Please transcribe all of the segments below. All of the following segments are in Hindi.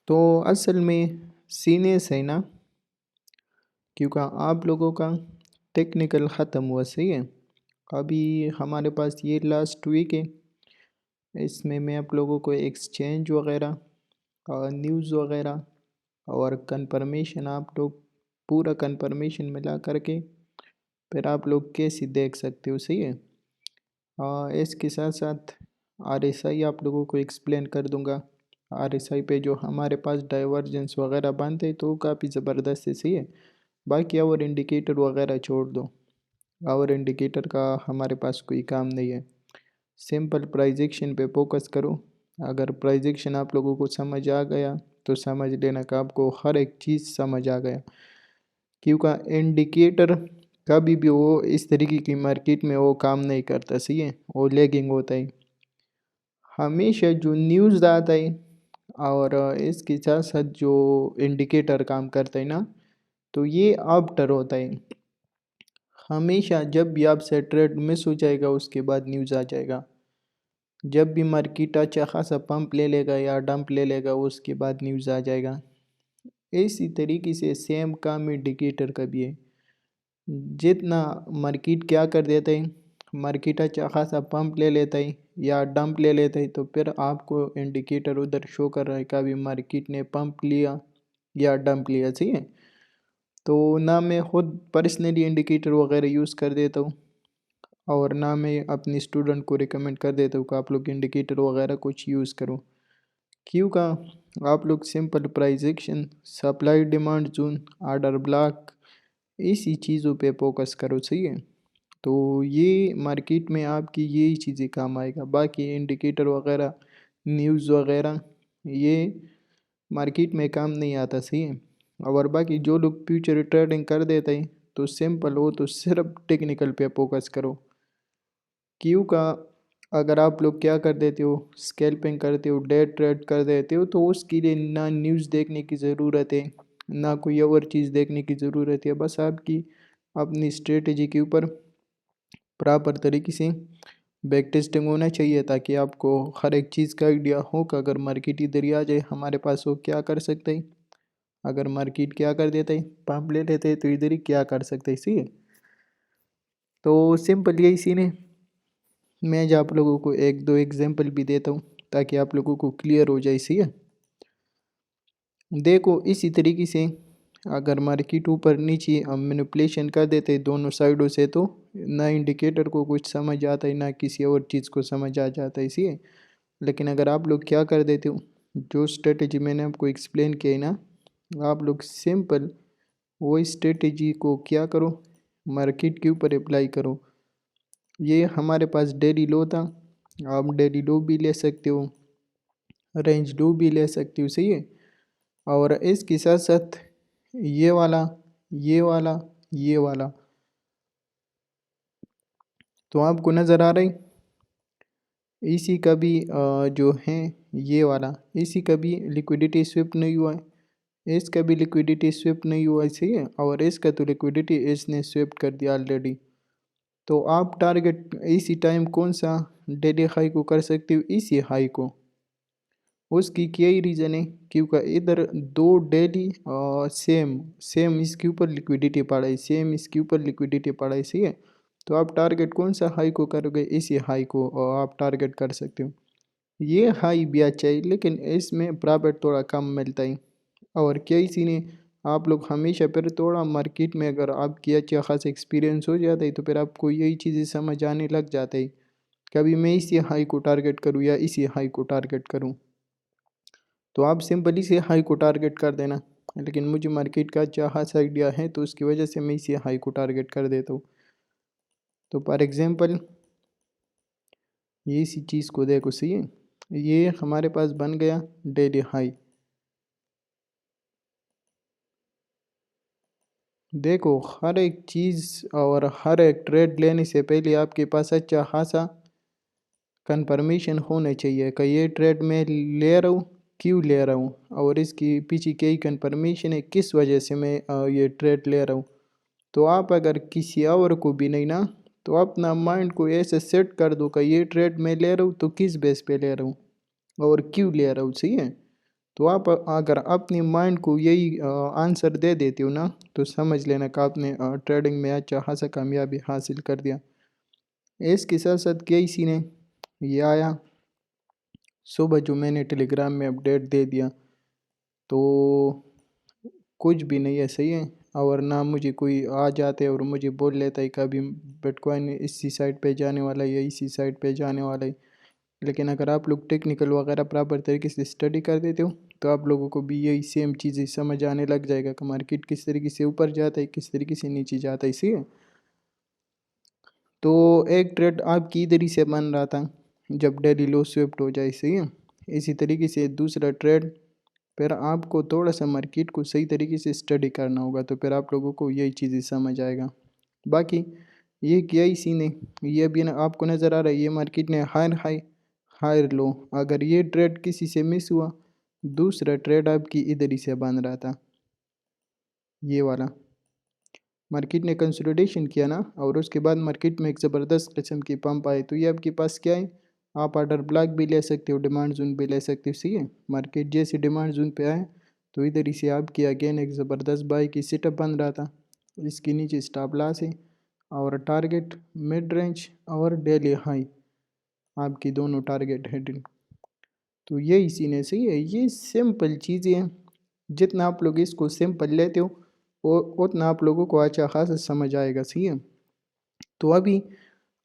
तो असल में सीनियर्स है ना, क्योंकि आप लोगों का टेक्निकल ख़त्म हुआ, सही है। अभी हमारे पास ये लास्ट वीक है, इसमें मैं आप लोगों को एक्सचेंज वगैरह और न्यूज़ वगैरह और कंफर्मेशन आप लोग पूरा कंफर्मेशन मिला करके फिर आप लोग कैसे देख सकते हो, सही है। इसके साथ साथ आरएसआई आप लोगों को एक्सप्लेन कर दूंगा। आरएसआई पे जो हमारे पास डाइवर्जेंस वगैरह बनते हैं तो वो काफ़ी ज़बरदस्त है, सही है। बाकी और इंडिकेटर वगैरह छोड़ दो, और इंडिकेटर का हमारे पास कोई काम नहीं है। सिंपल प्राइजेक्शन पे फोकस करो। अगर प्राइजेक्शन आप लोगों को समझ आ गया तो समझ लेना कि आपको हर एक चीज़ समझ आ गया, क्योंकि इंडिकेटर कभी भी वो इस तरीके की मार्केट में वो काम नहीं करता, सही है, वो लेगिंग होता है। हमेशा जो न्यूज़ आता है और इसके साथ साथ जो इंडिकेटर काम करता है ना, तो ये आफ्टर होता है। हमेशा जब भी आपसे ट्रेड मिस हो जाएगा उसके बाद न्यूज़ आ जाएगा। जब भी मार्केट अच्छा खासा पंप ले लेगा या डंप ले लेगा उसके बाद न्यूज़ आ जाएगा। इसी तरीके से सेम काम इंडिकेटर का भी है। जितना मार्केट क्या कर देता है, मार्केट अच्छा खासा पंप ले लेता है या डंप ले लेता है तो फिर आपको इंडिकेटर उधर शो कर रहा है कि अभी मार्केट ने पंप लिया या डंप लिया, सही है। तो ना मैं खुद पर्सनली इंडिकेटर वगैरह यूज़ कर देता हूँ और ना मैं अपने स्टूडेंट को रिकमेंड कर देता हूँ कि आप लोग इंडिकेटर वगैरह कुछ यूज़ करो। क्यों का आप लोग simple price action, supply demand zone, order block, इसी चीज़ों पे फोकस करो, सही है। तो ये मार्केट में आपकी यही चीज़ें काम आएगा। बाकी इंडिकेटर वगैरह न्यूज़ वगैरह ये मार्केट में काम नहीं आता, सही है। और बाकी जो लोग फ्यूचर ट्रेडिंग कर देते हैं तो सिंपल हो तो सिर्फ टेक्निकल पे फोकस करो। क्यों का अगर आप लोग क्या कर देते हो, स्कैल्पिंग करते हो, डे ट्रेड कर देते हो तो उसके लिए ना न्यूज़ देखने की ज़रूरत है ना कोई और चीज़ देखने की ज़रूरत है। बस आपकी अपनी स्ट्रेटजी के ऊपर प्रॉपर तरीके से बैक टेस्टिंग होना चाहिए ताकि आपको हर एक चीज़ का आइडिया हो कि अगर मार्केट इधर ही आ जाए हमारे पास वो क्या कर सकते हैं। अगर मार्केट क्या कर देते हैं, पंप ले लेते हैं तो इधर ही क्या कर सकते हैं, सही है। तो सिंपल यही सीन है। मैं जो आप लोगों को एक दो एग्जांपल भी देता हूँ ताकि आप लोगों को क्लियर हो जाए, सही है। देखो इसी तरीके से अगर मार्केट ऊपर नीचे हम मैनिपुलेशन कर देते हैं दोनों साइडों से तो ना इंडिकेटर को कुछ समझ आता है ना किसी और चीज़ को समझ आ जाता है, इसी है। लेकिन अगर आप लोग क्या कर देते हो, जो स्ट्रेटेजी मैंने आपको एक्सप्लेन किया है ना, आप लोग सिंपल वो स्ट्रेटेजी को क्या करो, मार्केट के ऊपर अप्लाई करो। ये हमारे पास डेली लो था, आप डेली लो भी ले सकते हो, रेंज लो भी ले सकते हो, सही है। और इसके साथ साथ ये वाला, ये वाला, ये वाला, तो आपको नज़र आ रहा है। इसी का भी जो है ये वाला, इसी का भी लिक्विडिटी स्विप नहीं हुआ है, इसका भी लिक्विडिटी स्विप नहीं हुआ है, सही है। और इसका तो लिक्विडिटी इसने स्विप कर दिया ऑलरेडी। तो आप टारगेट इसी टाइम कौन सा डेली हाई को कर सकते हो, इसी हाई को। उसकी क्या ही रीज़न है, क्योंकि इधर दो डेली सेम सेम इसके ऊपर लिक्विडिटी पड़ा है, सेम इसके ऊपर लिक्विडिटी पड़ा है, सही है। तो आप टारगेट कौन सा हाई को करोगे, इसी हाई को आप टारगेट कर सकते हो। ये हाई भी अच्छा है लेकिन इसमें प्रॉफिट थोड़ा कम मिलता है। और क्या इसी ने आप लोग हमेशा फिर थोड़ा मार्केट में अगर आपकी अच्छा खासा एक्सपीरियंस हो जाता है तो फिर आपको यही चीज़ें समझ आने लग जाता है। कभी मैं इसी हाई को टारगेट करूँ या इसी हाई को टारगेट करूँ, तो आप सिंपली से हाई को टारगेट कर देना। लेकिन मुझे मार्केट का अच्छा खासा आइडिया है तो उसकी वजह से मैं इसी हाई को टारगेट कर देता हूँ। तो फॉर एग्जांपल ये इसी चीज़ को देखो, सही है। ये हमारे पास बन गया डेली हाई। देखो हर एक चीज़ और हर एक ट्रेड लेने से पहले आपके पास अच्छा खासा कंफर्मेशन होना चाहिए कि ये ट्रेड मैं ले रहा हूँ, क्यों ले रहा हूँ और इसकी पीछे क्या ही कंफर्मेशन है, किस वजह से मैं ये ट्रेड ले रहा हूँ। तो आप अगर किसी और को भी नहीं ना, तो अपना माइंड को ऐसे सेट कर दो कि ये ट्रेड मैं ले रहा हूँ तो किस बेस पे ले रहा हूँ और क्यों ले रहा हूँ, सही है। तो आप अगर अपनी माइंड को यही आंसर दे देते हो ना, तो समझ लेना कि आपने ट्रेडिंग में अच्छा खासा कामयाबी हासिल कर दिया। इसके साथ साथ क्या इसी ने ये आया सुबह जो मैंने टेलीग्राम में अपडेट दे दिया, तो कुछ भी नहीं है, सही है। और ना मुझे कोई आ जाते और मुझे बोल लेता है कि अभी बिटकॉइन इसी साइड पे जाने वाला है या इसी साइड पे जाने वाला है। लेकिन अगर आप लोग टेक्निकल वगैरह प्रॉपर तरीके से स्टडी कर देते हो, तो आप लोगों को भी यही सेम चीज़ें समझ आने लग जाएगा कि मार्केट किस तरीके से ऊपर जाता है, किस तरीके से नीचे जाता है, इसी है। तो एक ट्रेड आपकी इधर ही से बन रहा था जब डेली लो स्विफ्ट हो जाए, सही है। इसी तरीके से दूसरा ट्रेड, फिर आपको थोड़ा सा मार्केट को सही तरीके से स्टडी करना होगा, तो फिर आप लोगों को यही चीज़ें समझ आएगा। बाकी ये किया इसी ने, ये भी ना आपको नज़र आ रहा है, ये मार्केट ने हायर हाई हायर लो, अगर ये ट्रेड किसी से मिस हुआ, दूसरा ट्रेड आपकी इधर ही से बन रहा था, ये वाला। मार्केट ने कंसोलिडेशन किया ना, और उसके बाद मार्केट में एक ज़बरदस्त किस्म की पंप आई, तो ये आपके पास क्या है, आप ऑर्डर ब्लॉक भी ले सकते हो, डिमांड जोन भी ले सकते हो, सही है। मार्केट जैसे डिमांड जोन पे आए, तो इधर ही से आपकी अगेन एक ज़बरदस्त बाई की सेटअप बन रहा था। इसके नीचे स्टॉप लॉस है, और टारगेट मिड रेंज और डेली हाई आपकी दोनों टारगेट हेडिंग। तो ये इसी ने, सही है। ये सिंपल चीज़ें हैं, जितना आप लोग इसको सिंपल लेते हो उतना आप लोगों को अच्छा खासा समझ आएगा, सही है। तो अभी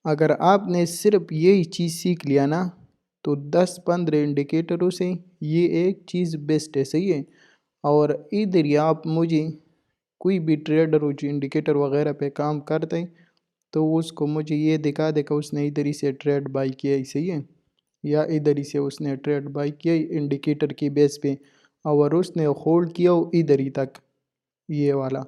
अगर आपने सिर्फ यही चीज़ सीख लिया ना, तो 10-15 इंडिकेटरों से ये एक चीज़ बेस्ट है, सही है। और इधर ही आप मुझे कोई भी ट्रेडर हो जो इंडिकेटर वगैरह पे काम करते हैं, तो उसको मुझे ये दिखा दे कि उसने इधर ही से ट्रेड बाई किया ही, सही है, या इधर ही से उसने ट्रेड बाई किया इंडिकेटर की बेस पे, और उसने होल्ड किया हो इधर ही तक, ये वाला।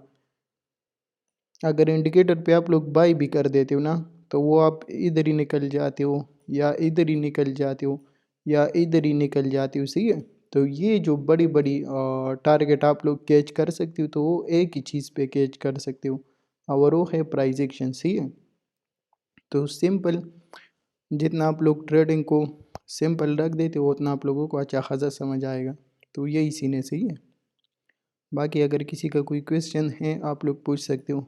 अगर इंडिकेटर पे आप लोग बाई भी कर देते हो ना, तो वो आप इधर ही निकल जाते हो, या इधर ही निकल जाते हो, या इधर ही निकल जाते हो, सही है। तो ये जो बड़ी बड़ी टारगेट आप लोग कैच कर सकते हो, तो वो एक ही चीज़ पे कैच कर सकते हो, और वो है प्राइस एक्शन, सही है। तो सिंपल, जितना आप लोग ट्रेडिंग को सिंपल रख देते हो, उतना आप लोगों को अच्छा खासा समझ आएगा। तो यही सीन है, सही है। बाकी अगर किसी का कोई क्वेश्चन है, आप लोग पूछ सकते हो।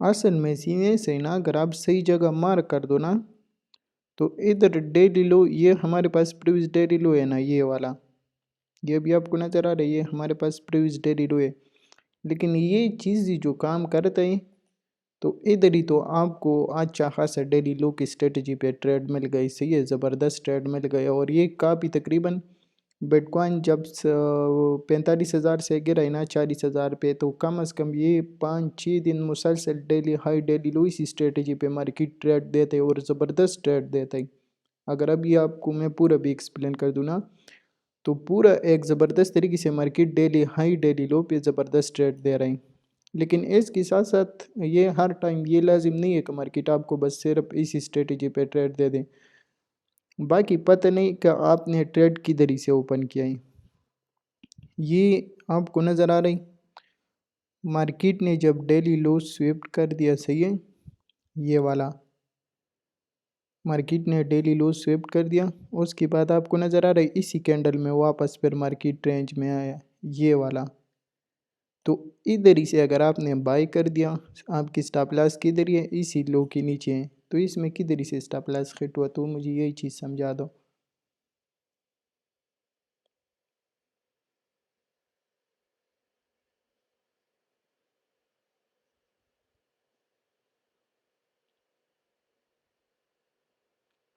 असल में सीने से ना, अगर आप सही जगह मार्क कर दो ना, तो इधर डेली लो, ये हमारे पास प्रीवियस डेली लो है ना, ये वाला, ये भी आपको नज़र आ रहा है, ये हमारे पास प्रीवियस डेली लो है। लेकिन ये चीज़ जो काम करते हैं, तो इधर ही तो आपको अच्छा खासा डेली लो की स्ट्रेटजी पे ट्रेड मिल गई, सही है, ज़बरदस्त ट्रेड मिल गई। और ये काफ़ी तकरीबन बिटकॉइन जब 45,000 से गिरा है ना 40,000 पे, तो कम अज़ कम ये 5-6 दिन मुसलसल डेली हाई डेली लो इसी स्ट्रेटजी पे मार्केट ट्रेड देते हैं, और ज़बरदस्त ट्रेड देते हैं। अगर अभी आपको मैं पूरा भी एक्सप्लेन कर दूँ ना, तो पूरा एक ज़बरदस्त तरीके से मार्केट डेली हाई डेली लो पे ज़बरदस्त ट्रेड दे रहे हैं। लेकिन इसके साथ साथ ये हर टाइम ये लाजिम नहीं है कि मार्केट आपको बस सिर्फ इसी स्ट्रेटजी पे ट्रेड दे दें। बाकी पता नहीं कि आपने ट्रेड किधर ही से ओपन किया है। ये आपको नज़र आ रही, मार्केट ने जब डेली लो स्विफ्ट कर दिया, सही है, ये वाला मार्केट ने डेली लो स्विफ्ट कर दिया, उसके बाद आपको नज़र आ रहा है इसी कैंडल में वापस फिर मार्केट रेंज में आया, ये वाला। तो इधर ही से अगर आपने बाई कर दिया, आपकी स्टॉप लॉस किधर ही है, इसी लो के नीचे है, तो इसमें किधर ही से स्टॉप लॉस हिट हुआ, तो मुझे यही चीज़ समझा दो।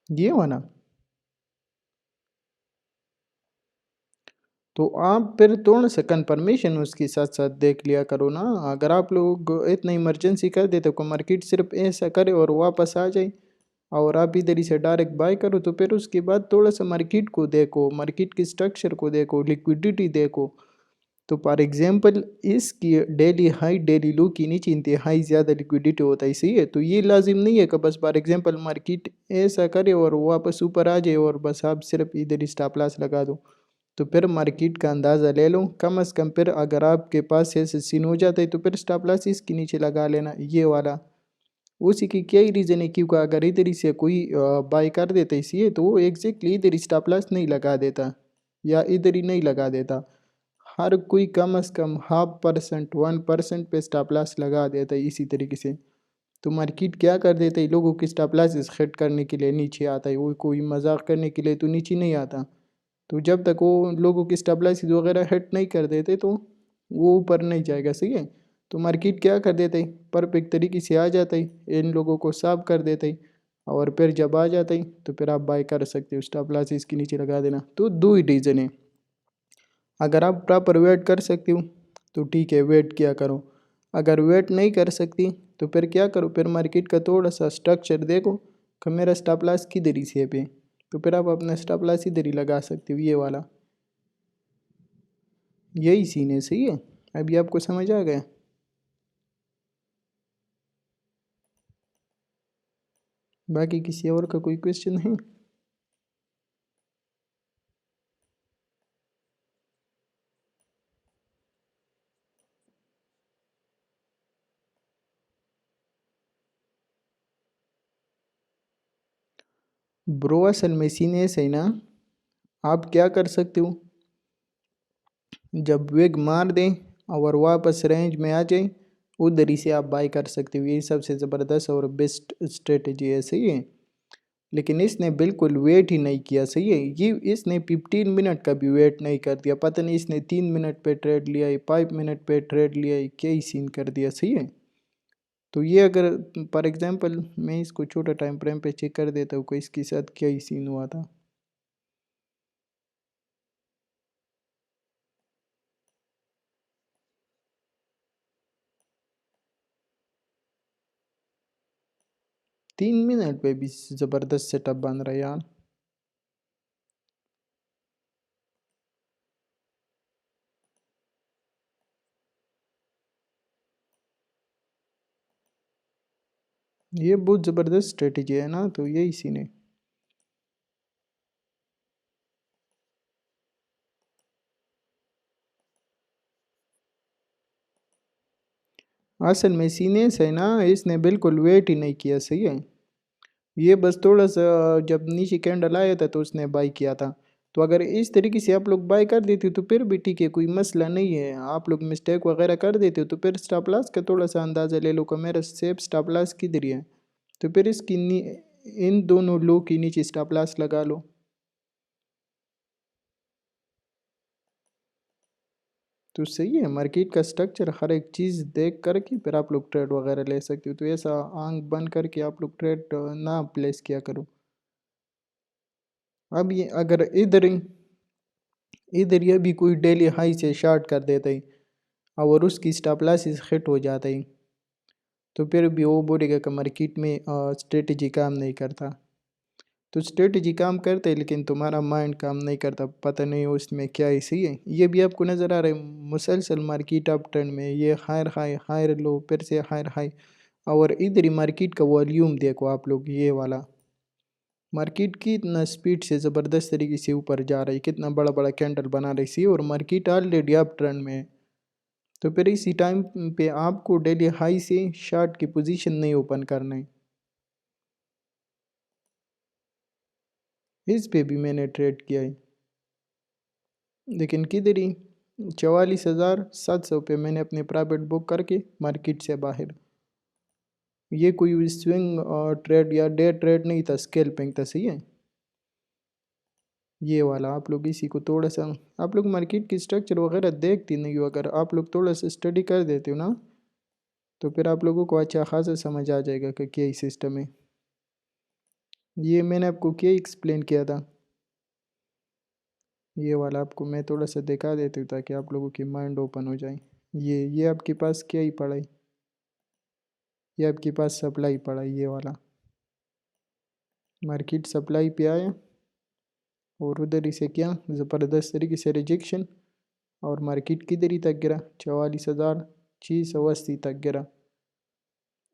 ये वाला। तो आप फिर थोड़ा सा कंफर्मेशन उसके साथ साथ देख लिया करो ना। अगर आप लोग इतना इमरजेंसी कर देते हो मार्केट सिर्फ ऐसा करे और वापस आ जाए और आप इधर ही से डायरेक्ट बाय करो, तो फिर उसके बाद थोड़ा सा मार्केट को देखो, मार्केट की स्ट्रक्चर को देखो, लिक्विडिटी देखो। तो फॉर एग्जांपल इसकी डेली हाई डेली लो की नीचे इंतहाई ज़्यादा लिक्विडिटी होता है, सही है। तो ये लाजिम नहीं है कि बस फॉर एग्जांपल मार्केट ऐसा करे और वापस ऊपर आ जाए और बस आप सिर्फ इधर स्टॉप लॉस लगा दो। तो फिर मार्केट का अंदाज़ा ले लो कम अज़ कम। फिर अगर आपके पास ऐसे सीन हो जाता है तो फिर स्टॉप लॉस इसके नीचे लगा लेना, ये वाला। उसी की क्या ही रीज़न है, क्योंकि अगर इधर ही से कोई बाय कर देता है इसी तो वो एग्जैक्टली इधर स्टॉप लॉस नहीं लगा देता या इधर ही नहीं लगा देता। हर कोई कम अज़ कम 0.5% 1% पे स्टॉप लॉस लगा देता है इसी तरीके से। तो मार्केट क्या कर देता है, लोगों की स्टॉप लॉस हिट करने के लिए नीचे आता है, वो कोई मजाक करने के लिए तो नीचे नहीं आता। तो जब तक वो लोगों की स्टॉप लॉस वगैरह हिट नहीं कर देते तो वो ऊपर नहीं जाएगा, सही है। तो मार्केट क्या कर देता है, परफेक्ट तरीके से आ जाता है, इन लोगों को साफ कर देता है और फिर जब आ जाता है तो फिर आप बाय कर सकते हो, स्टॉप लॉस इसके नीचे लगा देना। तो दो ही रीज़न है। अगर आप प्रॉपर वेट कर सकती हो तो ठीक है, वेट किया करो। अगर वेट नहीं कर सकती तो फिर क्या करो, फिर मार्केट का थोड़ा सा स्ट्रक्चर देखो कि मेरा स्टॉप लॉस किधर ही से पे, तो फिर आप अपना स्टॉप लॉस इधर ही लगा सकते हो, ये वाला। यही सीन है, सही है। अभी आपको समझ आ गया। बाकी किसी और का कोई क्वेश्चन है? ब्रो असल में सीन ऐसे ही ना, आप क्या कर सकते हो, जब वेग मार दें और वापस रेंज में आ जाए उधर ही से आप बाई कर सकते हो। ये सबसे ज़बरदस्त और बेस्ट स्ट्रेटजी है, सही है। लेकिन इसने बिल्कुल वेट ही नहीं किया, सही है। ये इसने 15 मिनट का भी वेट नहीं कर दिया, पता नहीं इसने 3 मिनट पे ट्रेड लिया है, 5 मिनट पे ट्रेड लिया है, क्या ही सीन कर दिया, सही है। तो ये अगर फॉर एग्जांपल मैं इसको छोटा टाइम फ्रेम पे चेक कर देता हूँ कि इसके साथ क्या ही सीन हुआ था। तीन मिनट पे भी ज़बरदस्त सेटअप बन रहा है यार। ये बहुत ज़बरदस्त स्ट्रेटजी है ना, तो यही सीन है। असल में सीनियस है ना, इसने बिल्कुल वेट ही नहीं किया, सही है। ये बस थोड़ा सा जब नीचे कैंडल आया था तो उसने बाई किया था। तो अगर इस तरीके से आप लोग बाई कर देते हो तो फिर भी ठीक है, कोई मसला नहीं है। आप लोग मिस्टेक वगैरह कर देते हो तो फिर स्टॉप लॉस का थोड़ा सा अंदाज़ा ले लो कि मेरा सेफ स्टॉप लॉस किधर है। तो फिर इन दोनों लो के नीचे स्टॉप लॉस लगा लो। तो सही है, मार्केट का स्ट्रक्चर हर एक चीज़ देख करके फिर आप लोग ट्रेड वगैरह ले सकते हो। तो ऐसा आंख बंद करके आप लोग ट्रेड ना प्लेस किया करो। अब ये अगर इधर ये भी कोई डेली हाई से शार्ट कर देता है और उसकी स्टॉप लॉसेस हिट हो जाता है, तो फिर भी वो बोलेगा कि मार्केट में स्ट्रेटजी काम नहीं करता। तो स्ट्रेटजी काम करता है लेकिन तुम्हारा माइंड काम नहीं करता, पता नहीं उसमें क्या है, सही है। ये भी आपको नज़र आ रहा है, मुसलसल मार्केट अप ट्रेंड में, ये हायर हाई हायर लो फिर से हायर हाई। और इधर ही मार्केट का वॉल्यूम देखो आप लोग, ये वाला। मार्केट की इतना स्पीड से ज़बरदस्त तरीके से ऊपर जा रही, कितना बड़ा बड़ा कैंडल बना रही सी, और मार्केट ऑलरेडी अप ट्रेंड में है। तो फिर इसी टाइम पे आपको डेली हाई से शार्ट की पोजीशन नहीं ओपन करना है। इस पे भी मैंने ट्रेड किया है, लेकिन किधर ही 44,700 पे मैंने अपने प्राइवेट बुक करके मार्केट से बाहर। ये कोई स्विंग ट्रेड या डे ट्रेड नहीं था, स्कैल्पिंग था, सही है। ये वाला आप लोग इसी को थोड़ा सा, आप लोग मार्केट की स्ट्रक्चर वगैरह देखती नहीं हो, अगर आप लोग थोड़ा सा स्टडी कर देते हो ना तो फिर आप लोगों को अच्छा खासा समझ आ जाएगा कि क्या ही सिस्टम है। ये मैंने आपको क्या एक्सप्लेन किया था, ये वाला आपको मैं थोड़ा सा दिखा देती हूँ ताकि आप लोगों की माइंड ओपन हो जाए। ये आपके पास क्या ही पड़ा है, ये आपके पास सप्लाई पड़ा है, ये वाला मार्केट सप्लाई पे आया और उधर इसे क्या ज़बरदस्त तरीके से रिजेक्शन, और मार्केट किधर ही तक गिरा, 44,680 तक गिरा।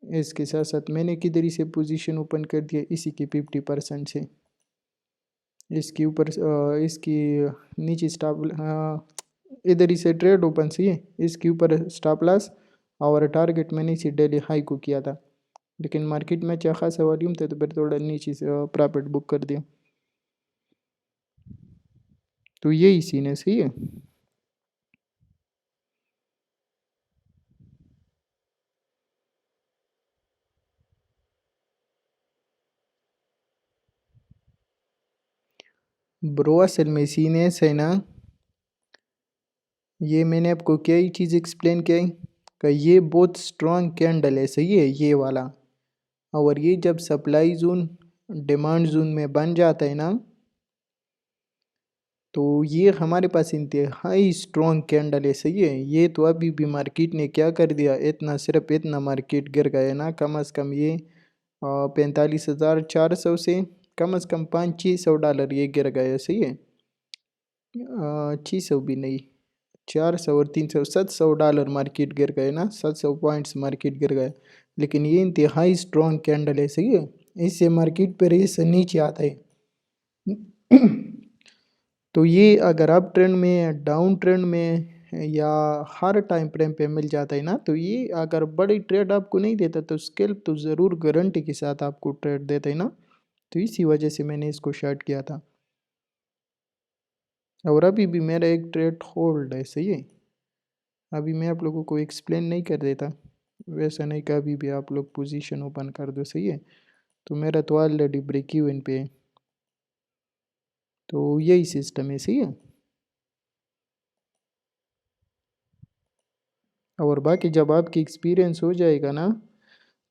इसके साथ साथ मैंने किधर से पोजीशन ओपन कर दिया, इसी के 50% से। इसके ऊपर इसकी नीचे स्टॉप, हाँ इधर ही से ट्रेड ओपन सी है, इसके ऊपर स्टॉप लॉस और टारगेट मैंने इसी डेली हाई को किया था, लेकिन मार्केट में अच्छा खासा वॉल्यूम था तो फिर थोड़ा नीचे से प्रॉफिट बुक कर दिया। तो यही सीन है, सही है। ब्रो असल में सीन ऐसा है ना, ये मैंने आपको क्या ही चीज़ एक्सप्लेन किया है कि ये बहुत स्ट्रॉन्ग कैंडल है, सही है ये वाला। और ये जब सप्लाई जोन डिमांड जोन में बन जाता है ना, तो ये हमारे पास इंतहाई स्ट्रॉन्ग कैंडल है, सही है। ये तो अभी भी मार्केट ने क्या कर दिया, इतना सिर्फ इतना मार्केट गिर गया ना, कम अज़ कम ये 45,400 से कम 500-600 डॉलर ये गिर गया, सही है। 600 भी नहीं, 400 और 300 $700 मार्केट गिर गए ना, 700 पॉइंट्स मार्केट गिर गए। लेकिन ये इंतहाई स्ट्रॉन्ग कैंडल है, सही है। इससे मार्केट पर रेस नीचे आता है। तो ये अगर अप ट्रेंड में, डाउन ट्रेंड में या हर टाइम फ्रेम पे मिल जाता है ना, तो ये अगर बड़ी ट्रेड आपको नहीं देता तो स्केल्प तो ज़रूर गारंटी के साथ आपको ट्रेड देता है ना। तो इसी वजह से मैंने इसको शॉर्ट किया था, और अभी भी मेरा एक ट्रेड होल्ड है, सही है। अभी मैं आप लोगों को एक्सप्लेन नहीं कर देता, वैसा नहीं कि अभी भी आप लोग पोजीशन ओपन कर दो, सही है। तो मेरा तो ऑलरेडी ब्रेक इवन पे है, तो यही सिस्टम है, सही है। और बाकी जब आपकी एक्सपीरियंस हो जाएगा ना,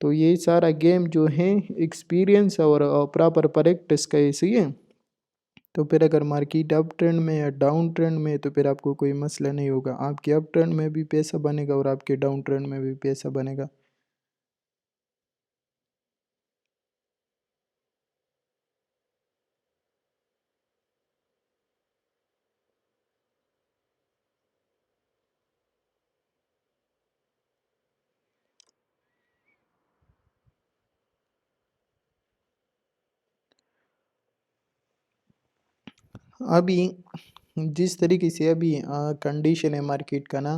तो ये सारा गेम जो है एक्सपीरियंस और प्रॉपर प्रैक्टिस का, सही है। तो फिर अगर मार्केट अप ट्रेंड में या डाउन ट्रेंड में, तो फिर आपको कोई मसला नहीं होगा, आपके अप ट्रेंड में भी पैसा बनेगा और आपके डाउन ट्रेंड में भी पैसा बनेगा। अभी जिस तरीके से अभी कंडीशन है मार्केट का ना,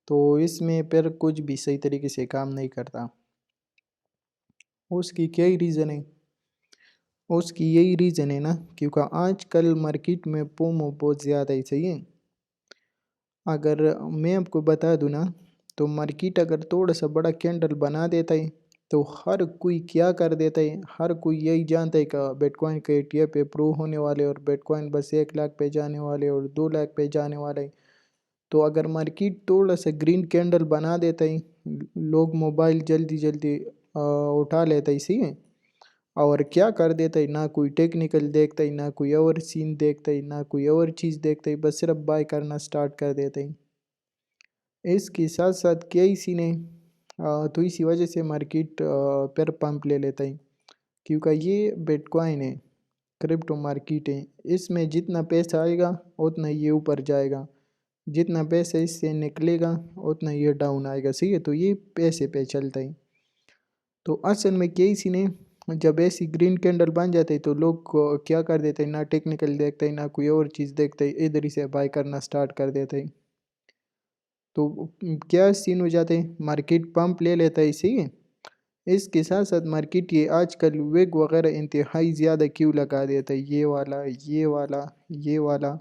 तो इसमें फिर कुछ भी सही तरीके से काम नहीं करता। उसकी क्या ही रीज़न है, उसकी यही रीज़न है ना, क्योंकि आजकल मार्केट में पोमो बहुत ज़्यादा ही, सही है। अगर मैं आपको बता दूं ना, तो मार्केट अगर थोड़ा सा बड़ा कैंडल बना देता है तो हर कोई क्या कर देता है, हर कोई यही जानता है कि बिटकॉइन के ETF अप्रूव होने वाले और बिटकॉइन बस 1 लाख पे जाने वाले और 2 लाख पे जाने वाले। तो अगर मार्केट थोड़ा सा ग्रीन कैंडल बना देता है, लोग मोबाइल जल्दी जल्दी उठा लेता है, सही है। और क्या कर देता है, ना कोई टेक्निकल देखता है, ना कोई और सीन देखता है, ना कोई और चीज़ देखता है, बस सिर्फ बाय करना स्टार्ट कर देता है। इसके साथ साथ KIC ने तो इसी वजह से मार्केट पर पंप ले लेता है, क्योंकि ये बिटकॉइन है, क्रिप्टो मार्केट है। इसमें जितना पैसा आएगा उतना ये ऊपर जाएगा, जितना पैसा इससे निकलेगा उतना ये डाउन आएगा, सही है। तो ये पैसे पे चलता है। तो असल में KIC ने जब ऐसी ग्रीन कैंडल बन जाते हैं तो लोग क्या कर देते हैं, ना टेक्निकल देखते हैं ना कोई और चीज़ देखते हैं, इधर ही से बाय करना स्टार्ट कर देते हैं। तो क्या सीन हो जाते हैं, मार्केट पंप ले लेता है, सही है। इसके साथ साथ मार्केट ये आजकल वेग वगैरह इंतहाई ज़्यादा क्यों लगा देता है, ये वाला ये वाला ये वाला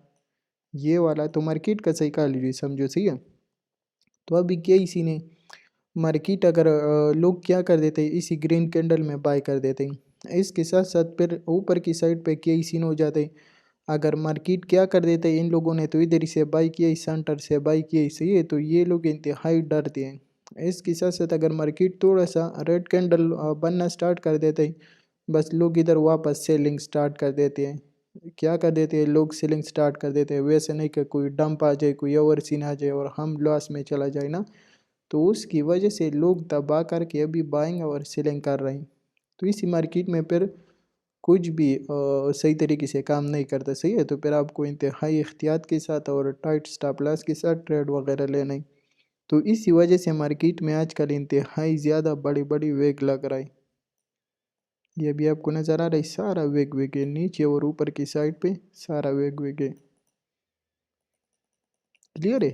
ये वाला, तो मार्केट का साइकोलॉजी समझो, सही है। तो अभी क्या इसी ने मार्केट अगर लोग क्या कर देते हैं, इसी ग्रीन कैंडल में बाय कर देते हैं। इसके साथ साथ फिर ऊपर की साइड पे क्या सीन हो जाते हैं, अगर मार्केट क्या कर देते हैं, इन लोगों ने तो इधर से बाई किया, इस सेंटर से बाई किया, सही है। तो ये लोग इंतहाई डरते हैं। इसके साथ साथ अगर मार्केट थोड़ा सा रेड कैंडल बनना स्टार्ट कर देते हैं, बस लोग इधर वापस सेलिंग स्टार्ट कर देते हैं। क्या कर देते हैं लोग, सेलिंग स्टार्ट कर देते हैं। वैसे नहीं कि कोई डंप आ जाए, कोई ओवर सीन आ जाए और हम लॉस में चला जाए ना, तो उसकी वजह से लोग दबा करके अभी बाइंग और सेलिंग कर रहे हैं। तो इसी मार्केट में फिर कुछ भी सही तरीके से काम नहीं करता, सही है। तो फिर आपको इंतहाई एहतियात के साथ और टाइट स्टॉप लॉस के साथ ट्रेड वगैरह लेना है। तो इसी वजह से मार्केट में आजकल इंतहाई ज़्यादा बड़ी बड़ी वेग लग रहा है। ये भी आपको नज़र आ रहा है, सारा वेग वेग है, नीचे और ऊपर की साइड पे सारा वेग वेग है। क्लियर है।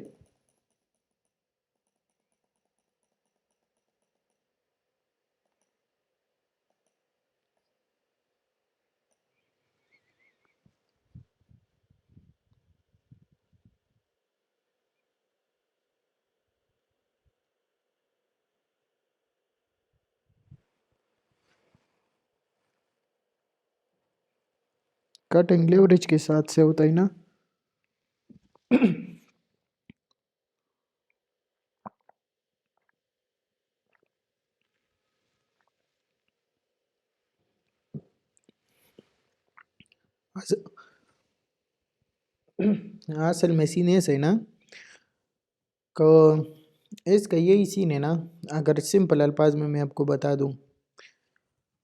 कटिंग लेवरेज के साथ से होता है ना। अस- असल में सीन ऐसा है ना, को इसका यही सीन है ना। अगर सिंपल अल्फाज में मैं आपको बता दूं,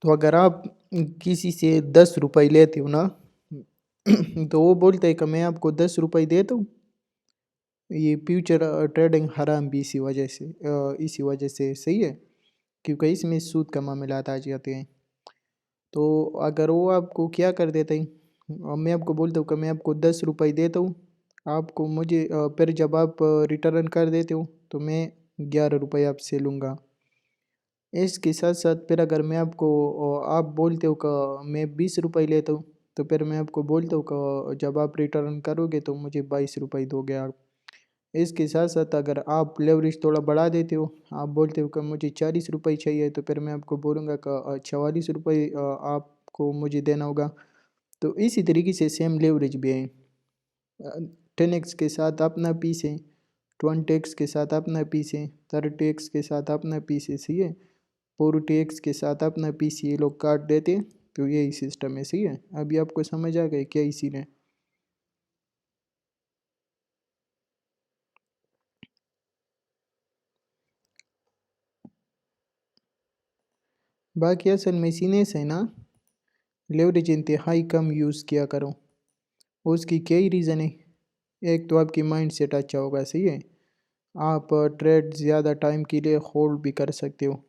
तो अगर आप किसी से 10 रुपये लेते हो ना, तो वो बोलते हैं कि मैं आपको 10 रुपये देता हूँ। ये फ्यूचर ट्रेडिंग हराम भी इसी वजह से सही है, क्योंकि इसमें सूद का मामलात आ जाते हैं। तो अगर वो आपको क्या कर देते हैं, मैं आपको बोलता हूँ कि मैं आपको 10 रुपये देता हूँ, आपको मुझे फिर जब आप रिटर्न कर देते हो तो मैं 11 रुपये आपसे लूँगा। इसके साथ साथ फिर अगर मैं आपको आप बोलते हो कि मैं 20 रुपये लेता हूँ, तो फिर मैं आपको बोलता हूँ कि जब आप रिटर्न करोगे तो मुझे 22 रुपये दोगे आप। इसके साथ साथ अगर आप लेवरेज थोड़ा बढ़ा देते हो, आप बोलते हो कि मुझे 40 रुपये चाहिए, तो फिर मैं आपको बोलूँगा कि 44 रुपये आपको मुझे देना होगा। तो इसी तरीके से सेम लेवरेज भी है। 10x के साथ अपना पीस है, 20x के साथ अपना पीस है, 30x के साथ अपना पीस है, सही है। 40x के साथ अपना पीस ये लोग काट देते हैं। तो यही सिस्टम है, सही है। अभी आपको समझ आ गया क्या इसीलिए। बाकी असल में सीने से ना, लेवरेज इंतहाई कम यूज़ किया करो। उसकी कई रीज़न है। एक तो आपकी माइंड सेट अच्छा होगा, सही है। आप ट्रेड ज़्यादा टाइम के लिए होल्ड भी कर सकते हो।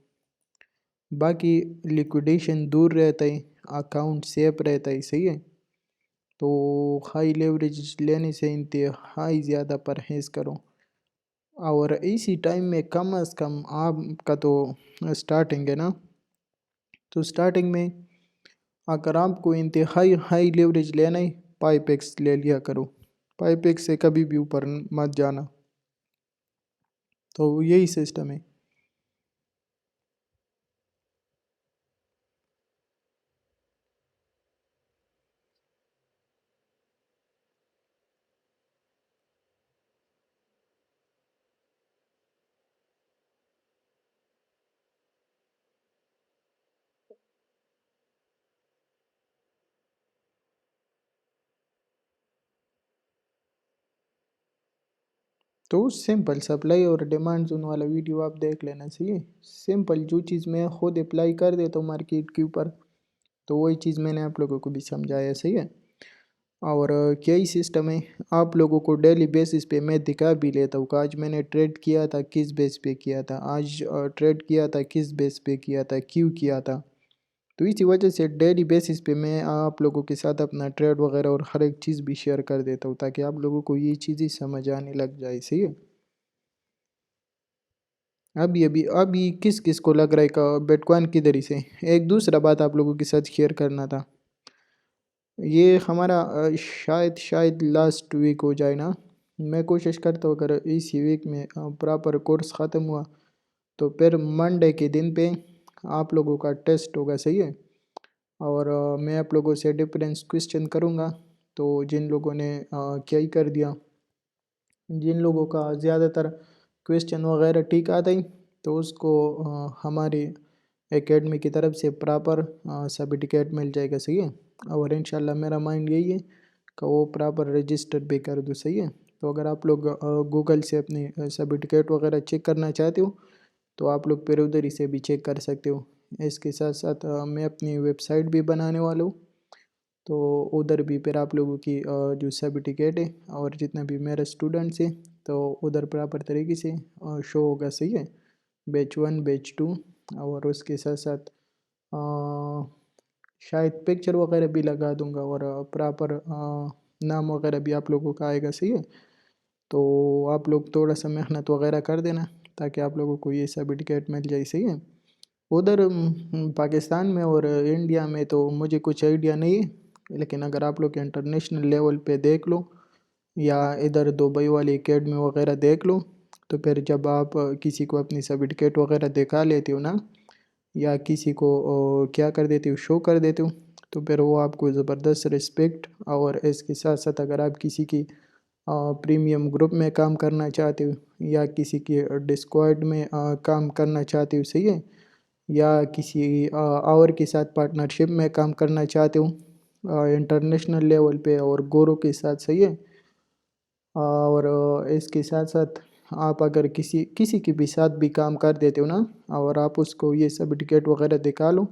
बाकी लिक्विडेशन दूर रहता है, अकाउंट सेफ रहता है, सही है। तो हाई लेवरेज लेने से इंतहाई ज़्यादा परहेज़ करो। और इसी टाइम में कम अज़ कम आपका तो स्टार्टिंग है ना, तो स्टार्टिंग में अगर आपको इंतहाई हाई लेवरेज लेना है, पाइपेक्स ले लिया करो। पाइपेक्स से कभी भी ऊपर मत जाना। तो यही सिस्टम है। तो सिंपल सप्लाई और डिमांड जोन वाला वीडियो आप देख लेना चाहिए। सिंपल जो चीज़ मैं खुद अप्लाई कर देता हूँ मार्केट के ऊपर, तो वही चीज़ मैंने आप लोगों को भी समझाया, सही है। और क्या ही सिस्टम है, आप लोगों को डेली बेसिस पे मैं दिखा भी लेता हूँ कि आज मैंने ट्रेड किया था, किस बेस पे किया था, आज ट्रेड किया था, किस बेस पे किया था, क्यों किया था। तो इसी वजह से डेली बेसिस पे मैं आप लोगों के साथ अपना ट्रेड वगैरह और हर एक चीज़ भी शेयर कर देता हूँ, ताकि आप लोगों को ये चीज़ें समझ आने लग जाए, सही है। अभी किस किस को लग रहा है का बिटकॉइन किधर ही से। एक दूसरा बात आप लोगों के साथ शेयर करना था। ये हमारा शायद लास्ट वीक हो जाए ना। मैं कोशिश करता हूँ अगर इसी वीक में प्रॉपर कोर्स ख़त्म हुआ तो फिर मंडे के दिन पे आप लोगों का टेस्ट होगा, सही है। और मैं आप लोगों से डिफरेंस क्वेश्चन करूँगा। तो जिन लोगों ने क्या ही कर दिया, जिन लोगों का ज़्यादातर क्वेश्चन वगैरह ठीक आता ही, तो उसको हमारे एकेडमी की तरफ से प्रॉपर सर्टिफिकेट मिल जाएगा, सही है। और इंशाल्लाह मेरा माइंड यही है कि वो प्रॉपर रजिस्टर भी कर दूँ, सही है। तो अगर आप लोग गूगल से अपनी सर्टिफिकेट वगैरह चेक करना चाहते हो तो आप लोग फिर उधर ही से भी चेक कर सकते हो। इसके साथ साथ मैं अपनी वेबसाइट भी बनाने वाला हूँ, तो उधर भी फिर आप लोगों की जो सर्टिफिकेट है और जितना भी मेरे स्टूडेंट्स हैं तो उधर प्रॉपर तरीके से शो होगा, सही है। बैच 1 बैच 2 और उसके साथ साथ शायद पिक्चर वगैरह भी लगा दूंगा और प्रॉपर नाम वगैरह भी आप लोगों का आएगा, सही है। तो आप लोग थोड़ा सा मेहनत वगैरह कर देना ताकि आप लोगों को ये सर्टिफिकेट मिल जाए, सही है। उधर पाकिस्तान में और इंडिया में तो मुझे कुछ आइडिया नहीं है, लेकिन अगर आप लोग इंटरनेशनल लेवल पे देख लो या इधर दुबई वाली एकेडमी वगैरह देख लो, तो फिर जब आप किसी को अपनी सर्टिफिकेट वगैरह दिखा लेते हो ना, या किसी को क्या कर देते हो, शो कर देते हो, तो फिर वो आपको ज़बरदस्त रिस्पेक्ट। और इसके साथ साथ अगर आप किसी की प्रीमियम ग्रुप में काम करना चाहते हो या किसी की डिस्कॉर्ड में काम करना चाहते हो, सही है, या किसी और के साथ पार्टनरशिप में काम करना चाहते हो इंटरनेशनल लेवल पे और गोरों के साथ, सही है। और इसके साथ साथ आप अगर किसी किसी के भी साथ भी काम कर देते हो ना और आप उसको ये सर्टिफिकेट वगैरह दिखा लो,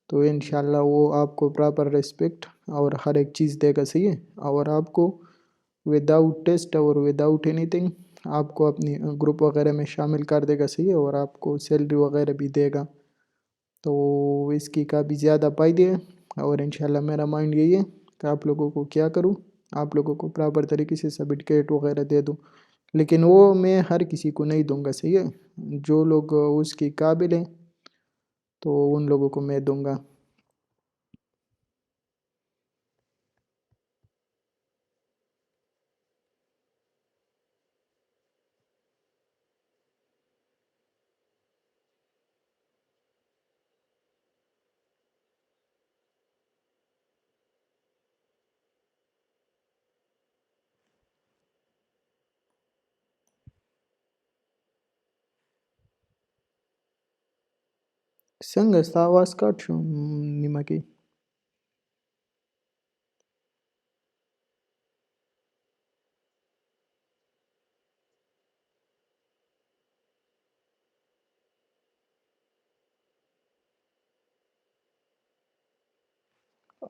तो इंशाल्लाह वो आपको प्रॉपर रिस्पेक्ट और हर एक चीज़ देगा, सही है। और आपको विदाउट टेस्ट और विदाउट एनीथिंग आपको अपनी ग्रुप वगैरह में शामिल कर देगा, सही है, और आपको सैलरी वगैरह भी देगा। तो इसकी काफ़ी ज़्यादा फायदे हैं और इंशाल्लाह मेरा माइंड यही है कि आप लोगों को क्या करूँ, आप लोगों को प्रॉपर तरीके से सर्टिफिकेट वगैरह दे दूँ। लेकिन वो मैं हर किसी को नहीं दूंगा, सही है। जो लोग उसकी काबिल हैं तो उन लोगों को मैं दूंगा। संग आवाज़ काट शो निमा की।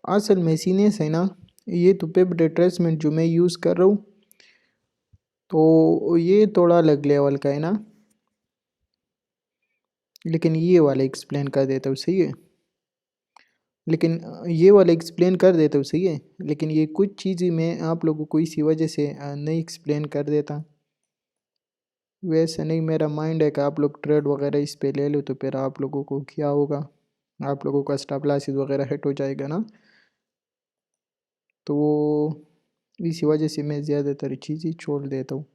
असल में सीनियस है ना, ये तो पेप रिट्रेसमेंट जो मैं यूज़ कर रहा हूँ तो ये थोड़ा अलग लेवल का है ना, लेकिन ये वाला एक्सप्लेन कर देता हूँ, सही है। लेकिन ये वाला एक्सप्लेन कर देता हूँ, सही है, लेकिन ये कुछ चीज़ें मैं आप लोगों को इसी वजह से नहीं एक्सप्लेन कर देता। वैसे नहीं, मेरा माइंड है कि आप लोग ट्रेड वगैरह इस पे ले लो तो फिर आप लोगों को क्या होगा, आप लोगों का स्टॉप लॉसेस वगैरह हिट हो जाएगा ना। तो इसी वजह से मैं ज़्यादातर चीज़ें छोड़ देता हूँ।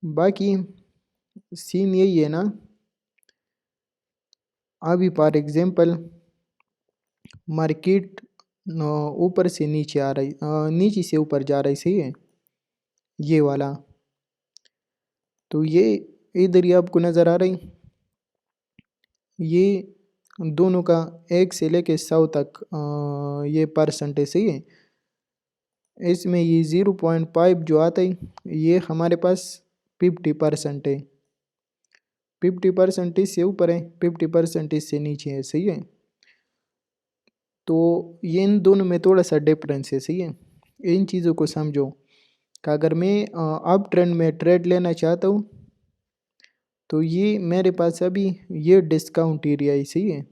बाकी सीन यही है ना, अभी फॉर एग्जांपल मार्केट ऊपर से नीचे आ रही, नीचे से ऊपर जा रही, सही है, ये वाला। तो ये इधर ही आपको नज़र आ रही, ये दोनों का 1 से लेके 100 तक ये परसेंटेज, सही है। इसमें ये 0.5 जो आता है ये हमारे पास 50% है। 50% से ऊपर है, 50% से नीचे है, सही है। तो ये इन दोनों में थोड़ा सा डिफरेंस है, सही है। इन चीज़ों को समझो कि अगर मैं अप ट्रेंड में ट्रेड लेना चाहता हूँ तो ये मेरे पास अभी ये डिस्काउंट एरिया है, सही है।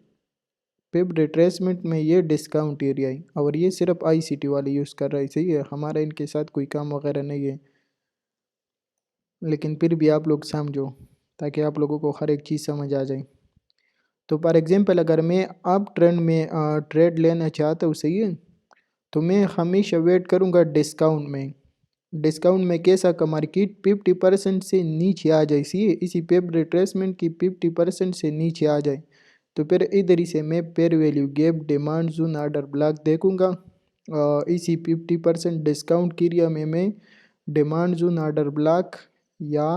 पिप रिट्रेसमेंट में ये डिस्काउंट एरिया है और ये सिर्फ आईसीटी वाले यूज़ कर रहा है, सही है, हमारा इनके साथ कोई काम वगैरह नहीं है। लेकिन फिर भी आप लोग समझो ताकि आप लोगों को हर एक चीज़ समझ आ जाए। तो फॉर एग्जांपल अगर मैं अप ट्रेंड में ट्रेड लेना चाहता हूँ, सही है, तो मैं हमेशा वेट करूँगा डिस्काउंट में। डिस्काउंट में कैसा का मार्केट 50% से नीचे आ जाए, सही है, इसी पेप रिट्रेसमेंट की 50% से नीचे आ जाए तो फिर इधर ही से मैं pair value gap demand zone order block देखूंगा। इसी 50% डिस्काउंट के एरिया में मैं डिमांड जोन ऑर्डर ब्लॉक या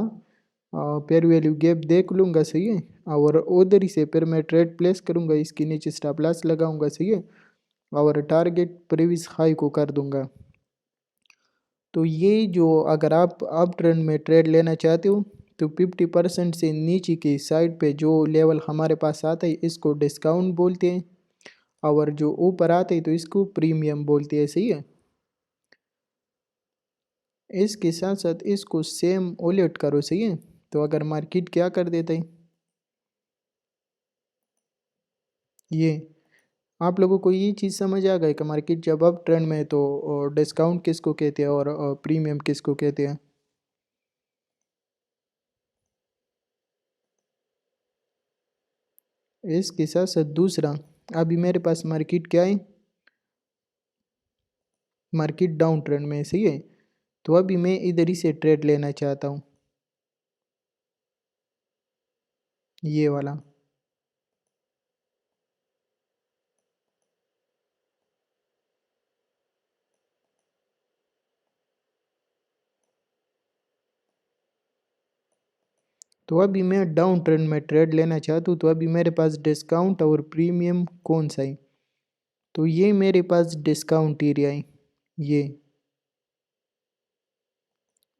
पेयर वैल्यू गैप देख लूँगा, सही है, और उधर ही से फिर मैं ट्रेड प्लेस करूँगा, इसके नीचे स्टॉप लॉस लगाऊंगा, सही है, और टारगेट प्रीवियस हाई को कर दूंगा। तो ये जो अगर आप अप ट्रेंड में ट्रेड लेना चाहते हो तो 50% से नीचे की साइड पे जो लेवल हमारे पास आता है इसको डिस्काउंट बोलते हैं, और जो ऊपर आते हैं तो इसको प्रीमियम बोलते हैं, सही है। इसके साथ साथ इसको सेम उलट करो, सही है, तो अगर मार्केट क्या कर देता है, ये आप लोगों को ये चीज़ समझ आ गई कि मार्केट जब अप ट्रेंड में है तो डिस्काउंट किसको कहते हैं और प्रीमियम किसको कहते हैं। इसके साथ साथ दूसरा, अभी मेरे पास मार्केट क्या है, मार्केट डाउन ट्रेंड में है, सही है, तो अभी मैं इधर ही से ट्रेड लेना चाहता हूँ, ये वाला। तो अभी मैं डाउन ट्रेंड में ट्रेड लेना चाहता हूँ, तो अभी मेरे पास डिस्काउंट और प्रीमियम कौन सा है, तो ये मेरे पास डिस्काउंट एरिया है, ये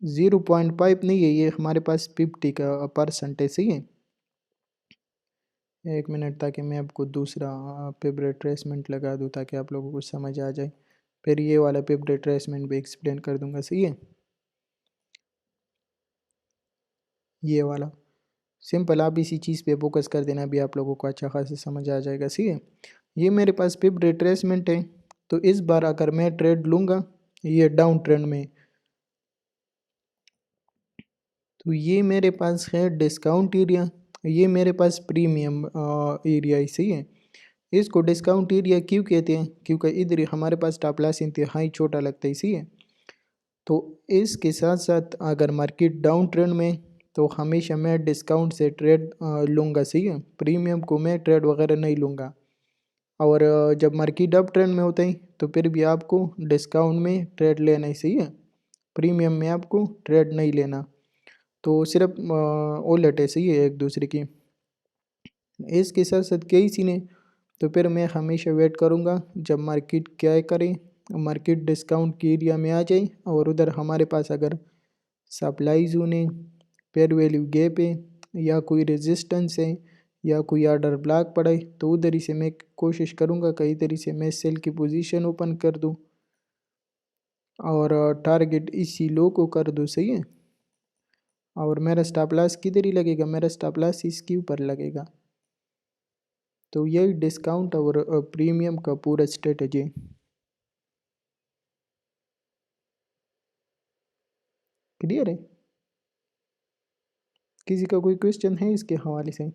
0.5 नहीं है, ये हमारे पास 50 का परसेंट है, सही है। एक मिनट, ताकि मैं आपको दूसरा पेप रिट्रेसमेंट लगा दूँ ताकि आप लोगों को समझ आ जाए, फिर ये वाला पेप रिट्रेसमेंट भी एक्सप्लेन कर दूंगा, सही है। ये वाला सिंपल, आप इसी चीज़ पे फोकस कर देना, अभी आप लोगों को अच्छा खासा समझ आ जाएगा, सही है। ये मेरे पास पिप रिट्रेसमेंट है, तो इस बार अगर मैं ट्रेड लूँगा ये डाउन ट्रेंड में, तो ये मेरे पास है डिस्काउंट एरिया, ये मेरे पास प्रीमियम एरिया है, सही है। इसको डिस्काउंट एरिया क्यों कहते हैं, क्योंकि इधर हमारे पास स्टॉप लॉस इंतहाई छोटा लगता है, सही है। तो इसके साथ साथ अगर मार्केट डाउन ट्रेंड में तो हमेशा मैं डिस्काउंट से ट्रेड लूँगा, सही है, प्रीमियम को मैं ट्रेड वगैरह नहीं लूँगा। और जब मार्केट अप ट्रेंड में होता है तो फिर भी आपको डिस्काउंट में ट्रेड लेना ही, सही है, प्रीमियम में आपको ट्रेड नहीं लेना। तो सिर्फ उलट है, सही है, एक दूसरे की। इसके साथ साथ कई सीने, तो फिर मैं हमेशा वेट करूँगा जब मार्केट क्या करे, मार्केट डिस्काउंट के एरिया में आ जाए और उधर हमारे पास अगर सप्लाई जोन है, पेयर वैल्यू गैप है, या कोई रेजिस्टेंस है, या कोई ऑर्डर ब्लॉक पड़ा है, तो उधर ही से मैं कोशिश करूँगा कई तरीके से मैं सेल की पोजीशन ओपन कर दूँ और टारगेट इसी लो को कर दूँ, सही है। और मेरा स्टॉप लॉस किधर ही लगेगा, मेरा स्टॉप लॉस इसके ऊपर लगेगा। तो यही डिस्काउंट और प्रीमियम का पूरा स्ट्रेटजी। क्लियर है, किसी का कोई क्वेश्चन है इसके हवाले से।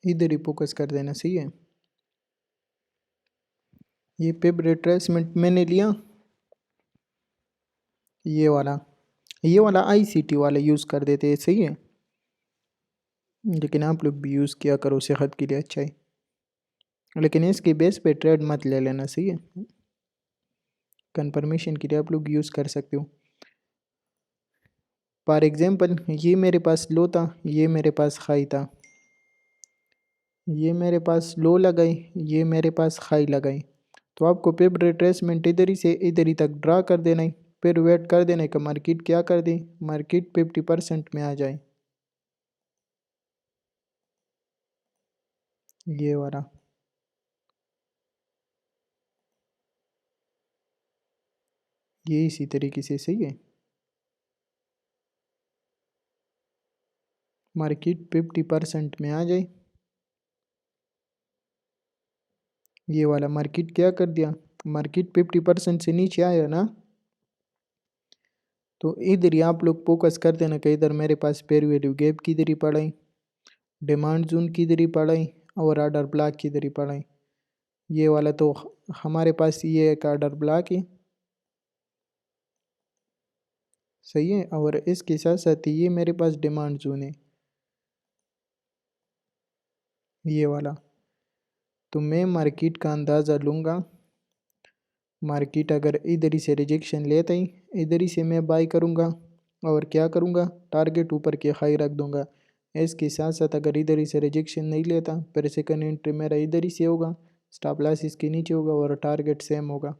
इधर ही फोकस कर देना, सही है। ये पिप रिट्रेसमेंट मैंने लिया, ये वाला आईसीटी वाला यूज़ कर देते हैं, सही है, लेकिन आप लोग भी यूज़ किया करो, सेहत के लिए अच्छा है, लेकिन इसके बेस पे ट्रेड मत ले लेना, सही है, कंफर्मेशन के लिए आप लोग यूज़ कर सकते हो। फॉर एग्जांपल ये मेरे पास लो था, ये मेरे पास हाई था, ये मेरे पास लो लगाई, ये मेरे पास हाई लगाई, तो आपको पिप रिट्रेसमेंट इधर ही से इधर ही तक ड्रा कर देना है, फिर वेट कर देना है कि मार्केट क्या कर दे, मार्केट 50% में आ जाए, ये वाला। ये इसी तरीके से, सही है। मार्केट 50% में आ जाए। ये वाला मार्केट क्या कर दिया, मार्केट 50% से नीचे आया ना, तो इधर ही आप लोग फोकस कर देना कि इधर मेरे पास पेयर वैल्यू गैप किधर ही पड़ा है, डिमांड जोन किधर ही पड़ा है, और ऑर्डर ब्लॉक किधर ही पड़ा है। ये वाला तो हमारे पास ये एक ऑर्डर ब्लॉक है, सही है, और इसके साथ साथ ये मेरे पास डिमांड जोन है, ये वाला। तो मैं मार्केट का अंदाज़ा लूँगा, मार्केट अगर इधर ही से रिजेक्शन लेता ही, इधर ही से मैं बाई करूँगा, और क्या करूँगा, टारगेट ऊपर के हाई रख दूँगा। इसके साथ साथ अगर इधर ही से रिजेक्शन नहीं लेता, फिर सेकंड एंट्री मेरा इधर ही से होगा, स्टॉप लॉस इसके नीचे होगा और टारगेट सेम होगा।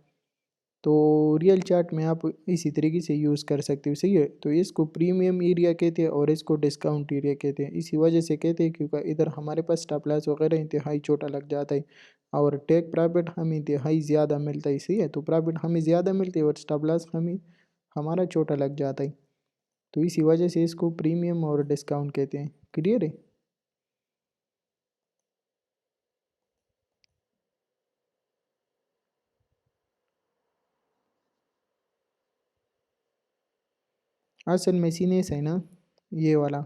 तो रियल चार्ट में आप इसी तरीके से यूज़ कर सकते हो, सही है। तो इसको प्रीमियम एरिया कहते हैं और इसको डिस्काउंट एरिया कहते हैं। इसी वजह से कहते हैं क्योंकि इधर हमारे पास स्टॉप लॉस वगैरह इंतहाई छोटा लग जाता है, और टेक प्रॉफिट हमें इंतहाई ज़्यादा मिलता है, सही है। तो प्रॉफिट हमें ज़्यादा मिलती है और स्टॉप लॉस हमें हमारा छोटा लग जाता है। तो इसी वजह से इसको प्रीमियम और डिस्काउंट कहते हैं। क्लियर है। असल में सीने से है ना, ये वाला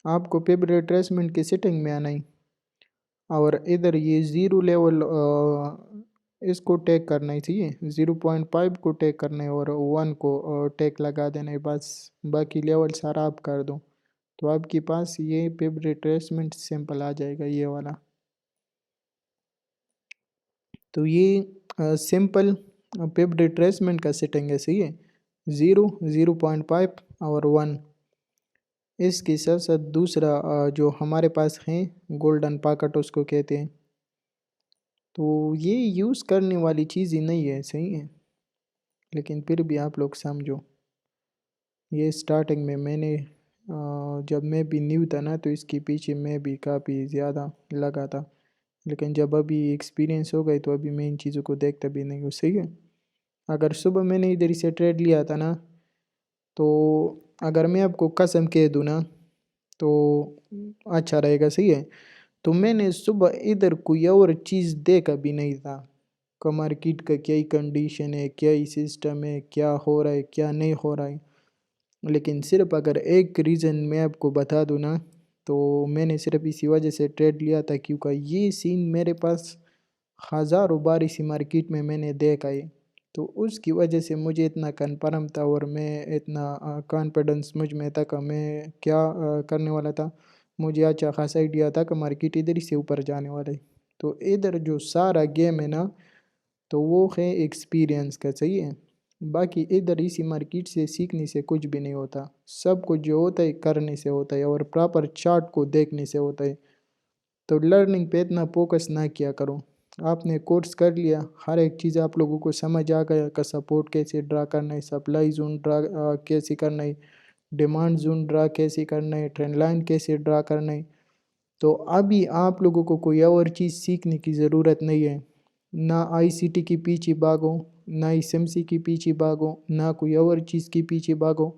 आपको पेपर रिट्रेसमेंट की सेटिंग में आना है, और इधर ये ज़ीरो लेवल इसको टेक करना ही चाहिए, 0.5 को टेक करना है और 1 को टेक लगा देना है बस। बाकी लेवल सारा आप कर दो, तो आपके पास ये पेपर रिट्रेसमेंट सिंपल आ जाएगा, ये वाला। तो ये सिंपल पेपर रिट्रेसमेंट का सेटिंग है, सही है। 0, 0.5 और 1। इसके साथ साथ दूसरा जो हमारे पास है गोल्डन पॉकेट उसको कहते हैं। तो ये यूज़ करने वाली चीज़ ही नहीं है, सही है, लेकिन फिर भी आप लोग समझो। ये स्टार्टिंग में मैंने जब मैं भी न्यू था ना, तो इसके पीछे मैं भी काफ़ी ज़्यादा लगा था, लेकिन जब अभी एक्सपीरियंस हो गई तो अभी मैं इन चीज़ों को देखता भी नहीं हूँ, सही है। अगर सुबह मैंने इधर से ट्रेड लिया था ना, तो अगर मैं आपको कसम कह दूँ ना, तो अच्छा रहेगा, सही है। तो मैंने सुबह इधर कोई और चीज़ देखा भी नहीं था का मार्केट का क्या ही कंडीशन है, क्या ही सिस्टम है, क्या हो रहा है क्या नहीं हो रहा है। लेकिन सिर्फ अगर एक रीज़न मैं आपको बता दूँ ना, तो मैंने सिर्फ इसी वजह से ट्रेड लिया था क्योंकि ये सीन मेरे पास हज़ारों बार इसी मार्केट में मैंने देखा है। तो उसकी वजह से मुझे इतना कन्फर्म था और मैं इतना कॉन्फिडेंस मुझ में था कि मैं क्या करने वाला था। मुझे अच्छा खासा आइडिया था कि मार्केट इधर ही से ऊपर जाने वाला है। तो इधर जो सारा गेम है ना, तो वो है एक्सपीरियंस का, सही है। बाकी इधर इसी मार्केट से सीखने से कुछ भी नहीं होता, सब कुछ जो होता है करने से होता है और प्रॉपर चार्ट को देखने से होता है। तो लर्निंग पे इतना फोकस ना किया करो। आपने कोर्स कर लिया, हर एक चीज़ आप लोगों को समझ आ गया का सपोर्ट कैसे ड्रा करना है, सप्लाई जोन ड्रा कैसे करना है, डिमांड जोन ड्रा कैसे करना है, ट्रेंड लाइन कैसे ड्रा करना है। तो अभी आप लोगों को कोई और चीज़ सीखने की ज़रूरत नहीं है। ना आईसीटी के पीछे भागो, ना एसएमसी के पीछे भागो, ना कोई और चीज़ के पीछे भागो।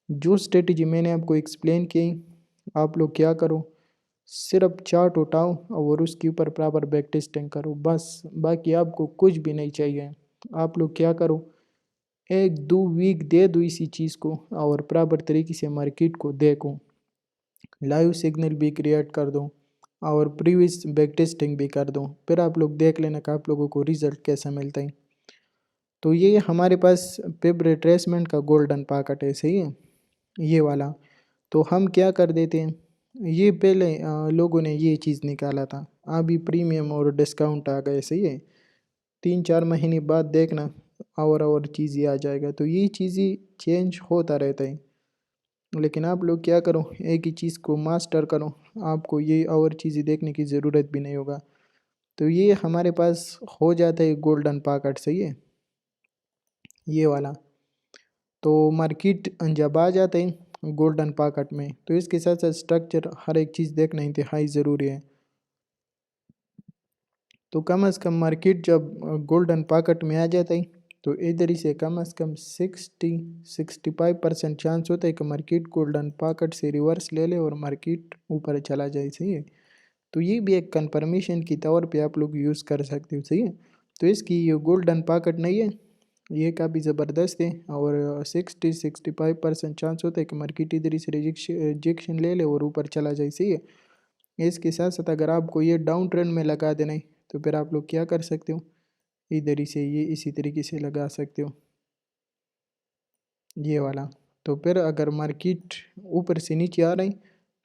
जो स्ट्रेटजी मैंने आपको एक्सप्लेन की, आप लोग क्या करो, सिर्फ चार्ट उठाओ और उसके ऊपर प्रॉपर बैक टेस्टिंग करो, बस। बाकी आपको कुछ भी नहीं चाहिए। आप लोग क्या करो, 1-2 वीक दे दो इसी चीज़ को और प्रॉपर तरीके से मार्केट को देखो, लाइव सिग्नल भी क्रिएट कर दो और प्रीवियस बैक टेस्टिंग भी कर दो, फिर आप लोग देख लेना कि आप लोगों को रिजल्ट कैसा मिलता है। तो ये हमारे पास पिप रिट्रेसमेंट का गोल्डन पॉकेट है, सही है, ये वाला। तो हम क्या कर देते हैं, ये पहले लोगों ने ये चीज़ निकाला था, अभी प्रीमियम और डिस्काउंट आ गए, सही है। 3-4 महीने बाद देखना और चीज़ें आ जाएगा। तो ये चीज़ें चेंज होता रहता है, लेकिन आप लोग क्या करो, एक ही चीज़ को मास्टर करो, आपको ये और चीज़ें देखने की ज़रूरत भी नहीं होगा। तो ये हमारे पास हो जाता है गोल्डन पॉकेट, सही है, ये वाला। तो मार्केट जब आ जाते हैं गोल्डन पॉकेट में, तो इसके साथ साथ स्ट्रक्चर हर एक चीज़ देखना इंतहाई ज़रूरी है। तो कम से कम मार्केट जब गोल्डन पॉकेट में आ जाता है, तो इधर ही से कम से कम 65% चांस होता है कि मार्केट गोल्डन पॉकेट से रिवर्स ले ले और मार्केट ऊपर चला जाए। सही है, तो ये भी एक कंफर्मेशन की तौर पे आप लोग यूज़ कर सकते हो। सही है, तो इसकी ये गोल्डन पॉकेट नहीं है, ये काफ़ी ज़बरदस्त है और 65% चांस होता है कि मार्केट इधर ही से रिजेक्शन ले ले और ऊपर चला जाए। सही है, इसके साथ साथ अगर आपको ये डाउन ट्रेंड में लगा देना है तो फिर आप लोग क्या कर सकते हो, इधर ही से ये इसी तरीके से लगा सकते हो ये वाला। तो फिर अगर मार्केट ऊपर से नीचे आ रही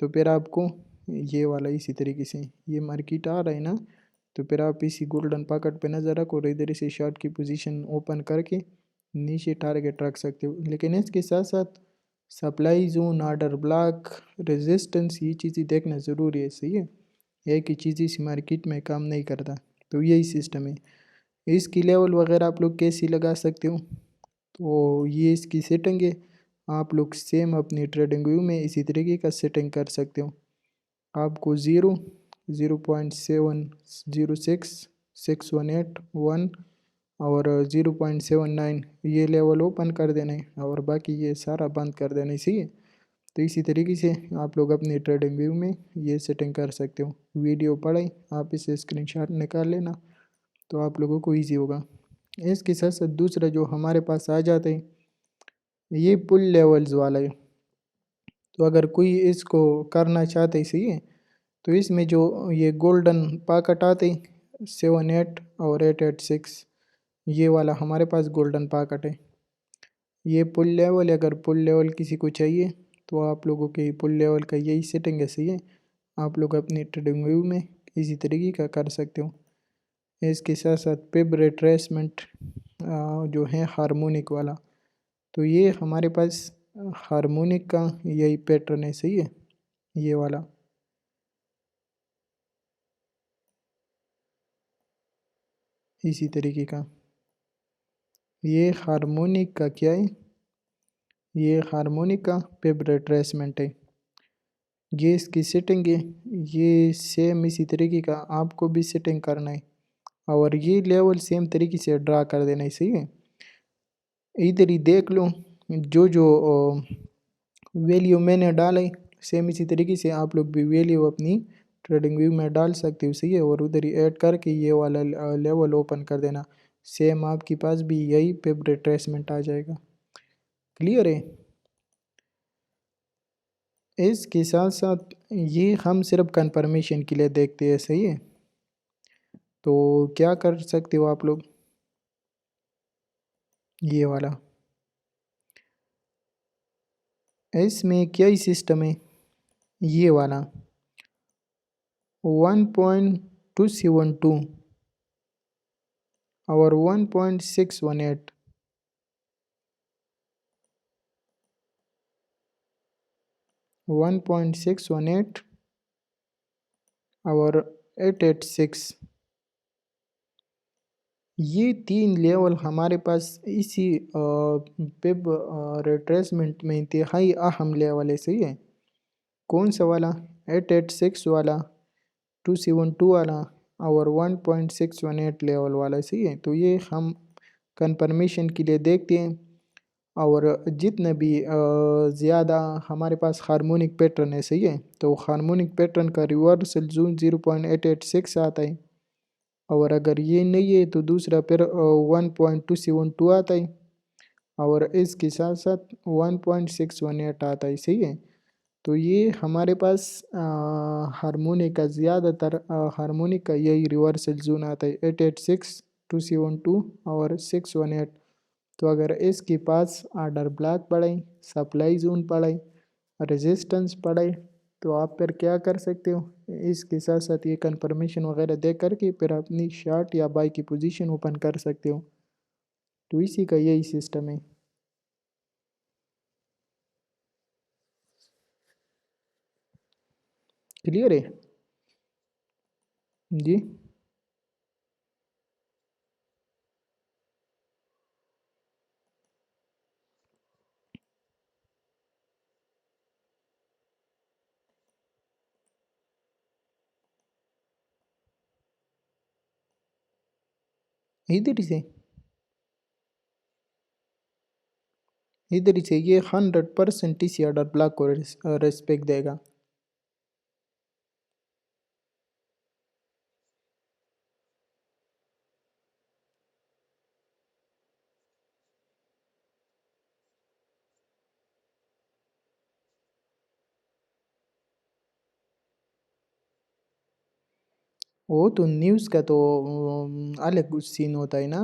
तो फिर आपको ये वाला इसी तरीके से, ये मार्केट आ रहा है ना, तो फिर आप इसी गोल्डन पॉकेट पे नज़र रखो और इधर से शॉर्ट की पोजीशन ओपन करके नीचे टारगेट रख सकते हो। लेकिन इसके साथ साथ supply zone, order block, resistance, ये चीज़ें देखना ज़रूरी है। सही है, एक ही चीज़ इस मार्केट में काम नहीं करता, तो यही सिस्टम है। इसकी लेवल वगैरह आप लोग कैसी लगा सकते हो, तो ये इसकी सेटिंग है, आप लोग सेम अपनी ट्रेडिंग व्यू में इसी तरीके का सेटिंग कर सकते हो। आपको 0.0706 618 1 और 0.79 ये लेवल ओपन कर देना है और बाकी ये सारा बंद कर देना है। सही है, तो इसी तरीके से आप लोग अपनी ट्रेडिंग व्यू में ये सेटिंग कर सकते हो। वीडियो पढ़ाई आप इसे स्क्रीनशॉट निकाल लेना तो आप लोगों को ईजी होगा। इसके साथ साथ दूसरा जो हमारे पास आ जाता है ये पुल लेवल्स वाला है। तो अगर कोई इसको करना चाहते, सही है, तो इसमें जो ये गोल्डन पॉकेट आते 7 8 और 8 8 6, ये वाला हमारे पास गोल्डन पॉकेट है। ये पुल लेवल, अगर पुल लेवल किसी को चाहिए तो आप लोगों के पुल लेवल का यही सेटिंग है। सही है, आप लोग अपनी ट्रेडिंग व्यू में इसी तरीके का कर सकते हो। इसके साथ साथ पिब रिट्रेसमेंट जो है हार्मोनिक वाला, तो ये हमारे पास हार्मोनिक का यही पैटर्न है। सही है, ये वाला इसी तरीके का, ये हार्मोनिक का क्या है, ये हार्मोनिक का पिब रिट्रेसमेंट है। ये इसकी सेटिंग है, ये सेम इसी तरीके का आपको भी सेटिंग करना है और ये लेवल सेम तरीके से ड्रा कर देना है। सही है, इधर ही देख लो जो जो वैल्यू मैंने डाला है सेम इसी तरीके से आप लोग भी वैल्यू अपनी ट्रेडिंग व्यू में डाल सकते हो। सही है, और उधर ही ऐड करके ये वाला लेवल ओपन कर देना, सेम आपके पास भी यही पे रिट्रेसमेंट आ जाएगा। क्लियर है, इसके साथ साथ ये हम सिर्फ कंफर्मेशन के लिए देखते हैं। सही है, तो क्या कर सकते हो आप लोग, ये वाला इसमें क्या ही सिस्टम है, ये वाला 1.272 और 1.618, 1.618 और 886, ये तीन लेवल हमारे पास इसी पिब रिट्रेसमेंट में इंतहाई अहम लेवल है। सही है, कौन सा वाला, 886 वाला, 272 वाला और 1.618 लेवल वाला। सही है, तो ये हम कंफर्मेशन के लिए देखते हैं और जितने भी ज़्यादा हमारे पास हार्मोनिक पैटर्न है। सही है, तो हार्मोनिक पैटर्न का रिवर्सल जोन 0.886 आता है और अगर ये नहीं है तो दूसरा फिर 1.272 आता है और इसके साथ साथ 1.618 आता है। सही है, तो ये हमारे पास हार्मोनिक का ज़्यादातर हार्मोनिक का यही रिवर्सल जोन आता है 886, 272 और 618। तो अगर इसके पास आर्डर ब्लॉक पड़े, सप्लाई जोन पड़े, रेजिस्टेंस पड़े, तो आप फिर क्या कर सकते हो, इसके साथ साथ ये कंफर्मेशन वगैरह दे करके फिर अपनी शॉर्ट या बाई की पोजीशन ओपन कर सकते हो। तो इसी का यही सिस्टम है। क्लियर है जी, इधर से इधर से ये 100% टी सी ऑर्डर ब्लॉक को रिस्पेक्ट देगा। वो तो न्यूज़ का तो अलग कुछ सीन होता है ना।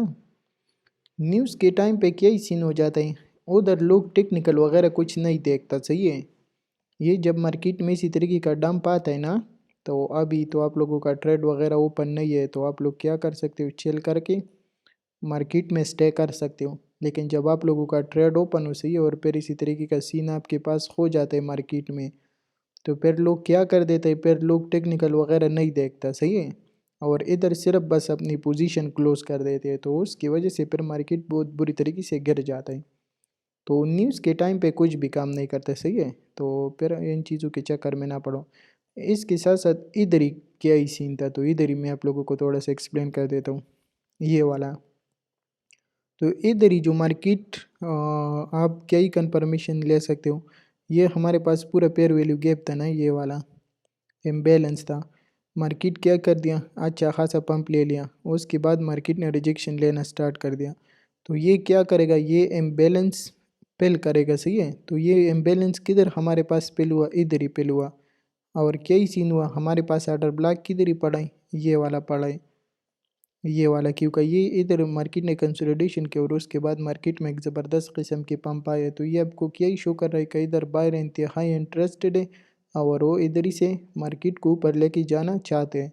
न्यूज़ के टाइम पे क्या ही सीन हो जाता है, उधर लोग टेक्निकल वगैरह कुछ नहीं देखता, सही है। ये जब मार्केट में इसी तरीके का डंप आता है ना, तो अभी तो आप लोगों का ट्रेड वगैरह ओपन नहीं है, तो आप लोग क्या कर सकते हो, चिल करके मार्केट में स्टे कर सकते हो। लेकिन जब आप लोगों का ट्रेड ओपन हो, सही है, और फिर इसी तरीके का सीन आपके पास हो जाता है मार्केट में, तो फिर लोग क्या कर देते हैं, फिर लोग टेक्निकल वगैरह नहीं देखता, सही है, और इधर सिर्फ बस अपनी पोजीशन क्लोज कर देते हैं, तो उसकी वजह से फिर मार्केट बहुत बुरी तरीके से गिर जाता है। तो न्यूज़ के टाइम पे कुछ भी काम नहीं करता, सही है, तो फिर इन चीज़ों के चक्कर में ना पड़ो। इसके साथ साथ इधर ही क्या ही सीन था, तो इधर ही मैं आप लोगों को थोड़ा सा एक्सप्लेन कर देता हूँ, ये वाला। तो इधर ही जो मार्केट आप क्या ही कंफर्मेशन ले सकते हो, ये हमारे पास पूरा पेयर वैल्यू गैप था ना, ये वाला इम्बैलेंस था। मार्केट क्या कर दिया, अच्छा खासा पंप ले लिया, उसके बाद मार्केट ने रिजेक्शन लेना स्टार्ट कर दिया। तो ये क्या करेगा, ये इम्बैलेंस पिल करेगा, सही है। तो ये इम्बैलेंस किधर हमारे पास पिल हुआ, इधर ही पिल हुआ। और क्या ही सीन हुआ, हमारे पास ऑर्डर ब्लॉक किधर ही पड़ा है, ये वाला पड़ा है, ये वाला, क्योंकि ये इधर मार्केट ने कंसोलिडेशन किया और उसके बाद मार्केट में एक ज़बरदस्त किस्म के पंप आए। तो ये आपको क्या ही शो कर रहा है कि इधर बायर इंतहाई इंटरेस्टेड है और वो इधर ही से मार्केट को ऊपर लेके जाना चाहते हैं।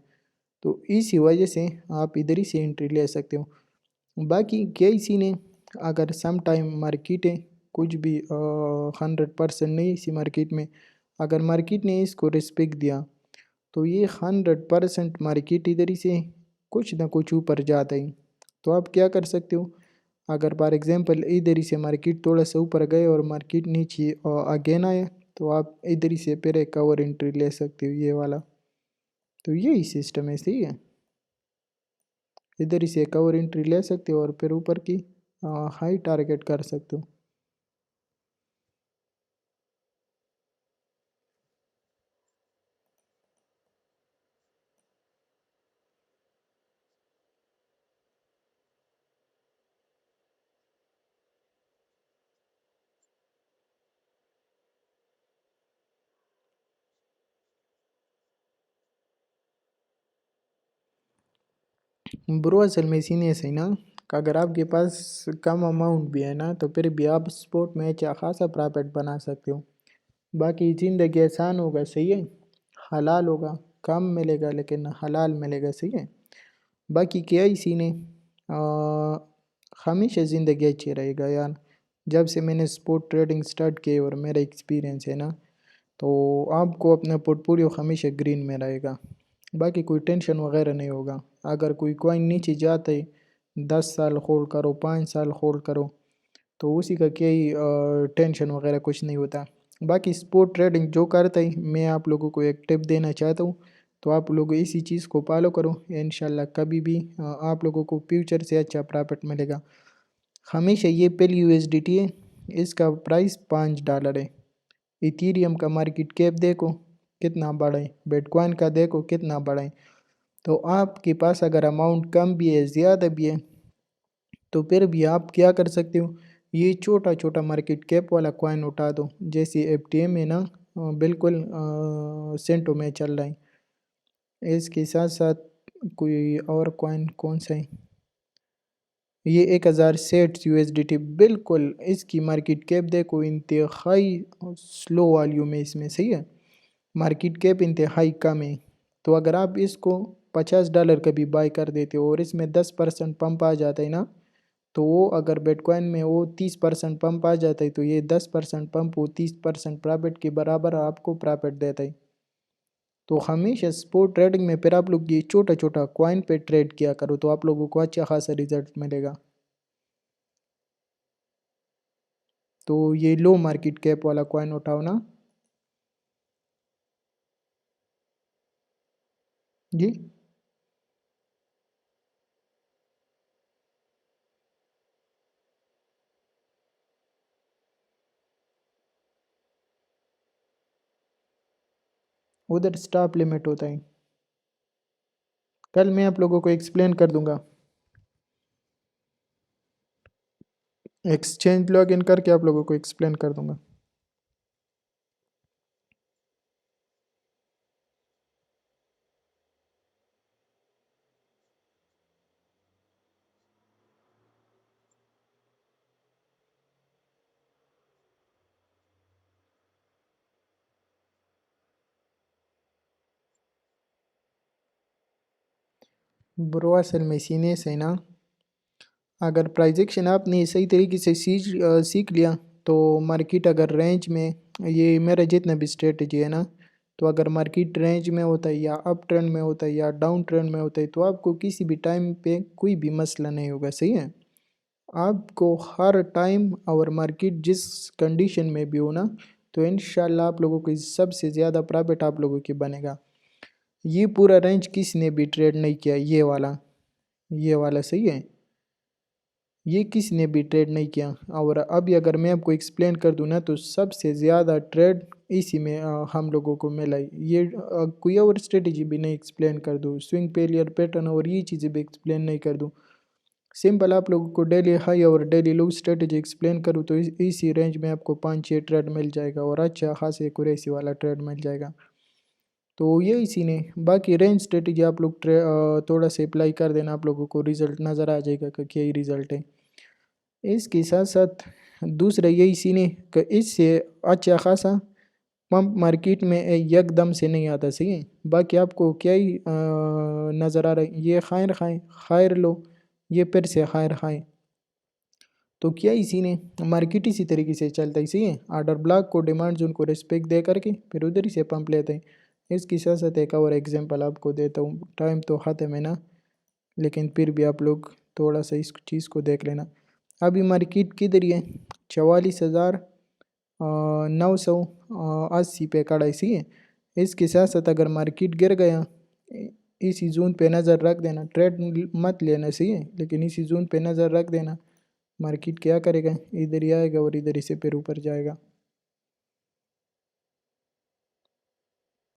तो इसी वजह से आप इधर ही से एंट्री ले सकते हो। बाकी क्या ही सीन है, अगर सम टाइम मार्केट है कुछ भी 100% नहीं, इसी मार्केट में अगर मार्केट ने इसको रिस्पेक्ट दिया, तो ये 100% मार्केट इधर ही से कुछ ना कुछ ऊपर जाता ही। तो आप क्या कर सकते हो, अगर फॉर एग्जांपल इधर ही से मार्केट थोड़ा सा ऊपर गए और मार्केट नीचे अगेन आए, तो आप इधर ही से फिर एक कवर एंट्री ले सकते हो, ये वाला। तो यही सिस्टम है, सही है। इधर ही से कवर एंट्री ले सकते हो और फिर ऊपर की हाई टारगेट कर सकते हो। ब्रो असल में सीन ऐसे ही ना, कि अगर आपके पास कम अमाउंट भी है ना, तो फिर भी आप स्पॉट में अच्छा खासा प्रॉफिट बना सकते हो। बाकी ज़िंदगी आसान होगा, सही है, हलाल होगा, कम मिलेगा लेकिन हलाल मिलेगा, सही है। बाकी क्या ही सीन है, हमेशा ज़िंदगी अच्छी रहेगा यार। जब से मैंने स्पॉट ट्रेडिंग स्टार्ट की और मेरा एक्सपीरियंस है ना, तो आपको अपना पोर्टफोलियो हमेशा ग्रीन में रहेगा। बाकी कोई टेंशन वगैरह नहीं होगा। अगर कोई कॉइन नीचे जाता है, 10 साल होल्ड करो, 5 साल होल्ड करो, तो उसी का क्या ही टेंशन वगैरह कुछ नहीं होता। बाकी स्पोर्ट ट्रेडिंग जो करता है, मैं आप लोगों को एक टिप देना चाहता हूँ, तो आप लोग इसी चीज़ को फॉलो करो, इंशाल्लाह कभी भी आप लोगों को फ्यूचर से अच्छा प्रॉफिट मिलेगा। हमेशा ये पेल यूएसडीटी है, इसका प्राइस $5 है। इथीरियम का मार्केट कैप देखो कितना बड़ा है, बिटकॉइन का देखो कितना बड़ा है। तो आपके पास अगर अमाउंट कम भी है, ज़्यादा भी है, तो फिर भी आप क्या कर सकते हो, ये छोटा छोटा मार्केट कैप वाला कॉइन उठा दो, जैसे एफटीएम है ना, बिल्कुल सेंटो में चल रहा है। इसके साथ साथ कोई और कॉइन कौन सा है, ये 1060 USDT, बिल्कुल इसकी मार्केट कैप देखो, इंतहाई स्लो वॉल्यूम है इसमें, सही है, मार्केट कैप इंतहाई कम है। तो अगर आप इसको $50 का भी बाय कर देते हो और इसमें 10% पंप आ जाता है ना, तो वो अगर बिटकॉइन में वो 30% पंप आ जाता है, तो ये 10% पंप वो 30% प्रॉफिट के बराबर आपको प्रॉफिट देता है। तो हमेशा स्पोर्ट ट्रेडिंग में फिर आप लोग ये छोटा छोटा कॉइन पे ट्रेड किया करो, तो आप लोगों को अच्छा खासा रिजल्ट मिलेगा। तो ये लो मार्केट कैप वाला कॉइन उठाओ ना। जी। उधर स्टॉप लिमिट होता है। कल मैं आप लोगों को एक्सप्लेन कर दूंगा, एक्सचेंज लॉग इन करके आप लोगों को एक्सप्लेन कर दूंगा। ब्रो असल में सीने से ना, अगर प्राइस एक्शन आपने सही तरीके से सीख लिया तो मार्केट अगर रेंज में, ये मेरा जितना भी स्ट्रेटजी है ना, तो अगर मार्केट रेंज में होता है या अप ट्रेंड में होता है या डाउन ट्रेंड में होता है तो आपको किसी भी टाइम पे कोई भी मसला नहीं होगा। सही है, आपको हर टाइम और मार्केट जिस कंडीशन में भी हो ना, तो इंशाल्लाह आप लोगों को सबसे ज़्यादा प्रॉफिट आप लोगों की बनेगा। ये पूरा रेंज किसी ने भी ट्रेड नहीं किया, ये वाला सही है, ये किसी ने भी ट्रेड नहीं किया। और अभी अगर मैं आपको एक्सप्लेन कर दूं ना, तो सबसे ज़्यादा ट्रेड इसी में हम लोगों को मिला है। ये कोई और स्ट्रेटजी भी नहीं एक्सप्लेन कर दूं, स्विंग फेलियर पैटर्न और ये चीज़ें भी एक्सप्लेन नहीं कर दूं, सिंपल आप लोगों को डेली हाई और डेली लो स्ट्रेटजी एक्सप्लेन करूँ तो इसी रेंज में आपको 5-6 ट्रेड मिल जाएगा और अच्छा खास एक्यूरेसी वाला ट्रेड मिल जाएगा। तो ये इसी ने बाकी रेंज स्ट्रेटजी आप लोग थोड़ा सा अप्लाई कर देना, आप लोगों को रिजल्ट नज़र आ जाएगा कि क्या ही रिजल्ट है। इसके साथ साथ दूसरा यही सीन है कि इससे अच्छा खासा पंप मार्केट में एकदम से नहीं आता। सही है, बाकी आपको क्या ही नज़र आ रहा है, ये खैर खाएँ खैर लो, ये फिर से खैर खाएँ, तो क्या इसी ने मार्केट इसी तरीके से चलता है। सही है, आर्डर ब्लॉक को डिमांड जोन को रिस्पेक्ट दे करके फिर उधर ही से पंप लेते हैं। इसके साथ साथ एक और एग्जांपल आपको देता हूँ, टाइम तो ख़त्म है ना, लेकिन फिर भी आप लोग थोड़ा सा इस चीज़ को देख लेना। अभी मार्केट किधर ही है, 44,980 पे खड़ा है। सही है, इसके साथ साथ अगर मार्केट गिर गया, इसी जोन पे नज़र रख देना, ट्रेड मत लेना। सही है, लेकिन इसी जोन पे नज़र रख देना, मार्केट क्या करेगा, इधर ही आएगा और इधर ही से फिर ऊपर जाएगा।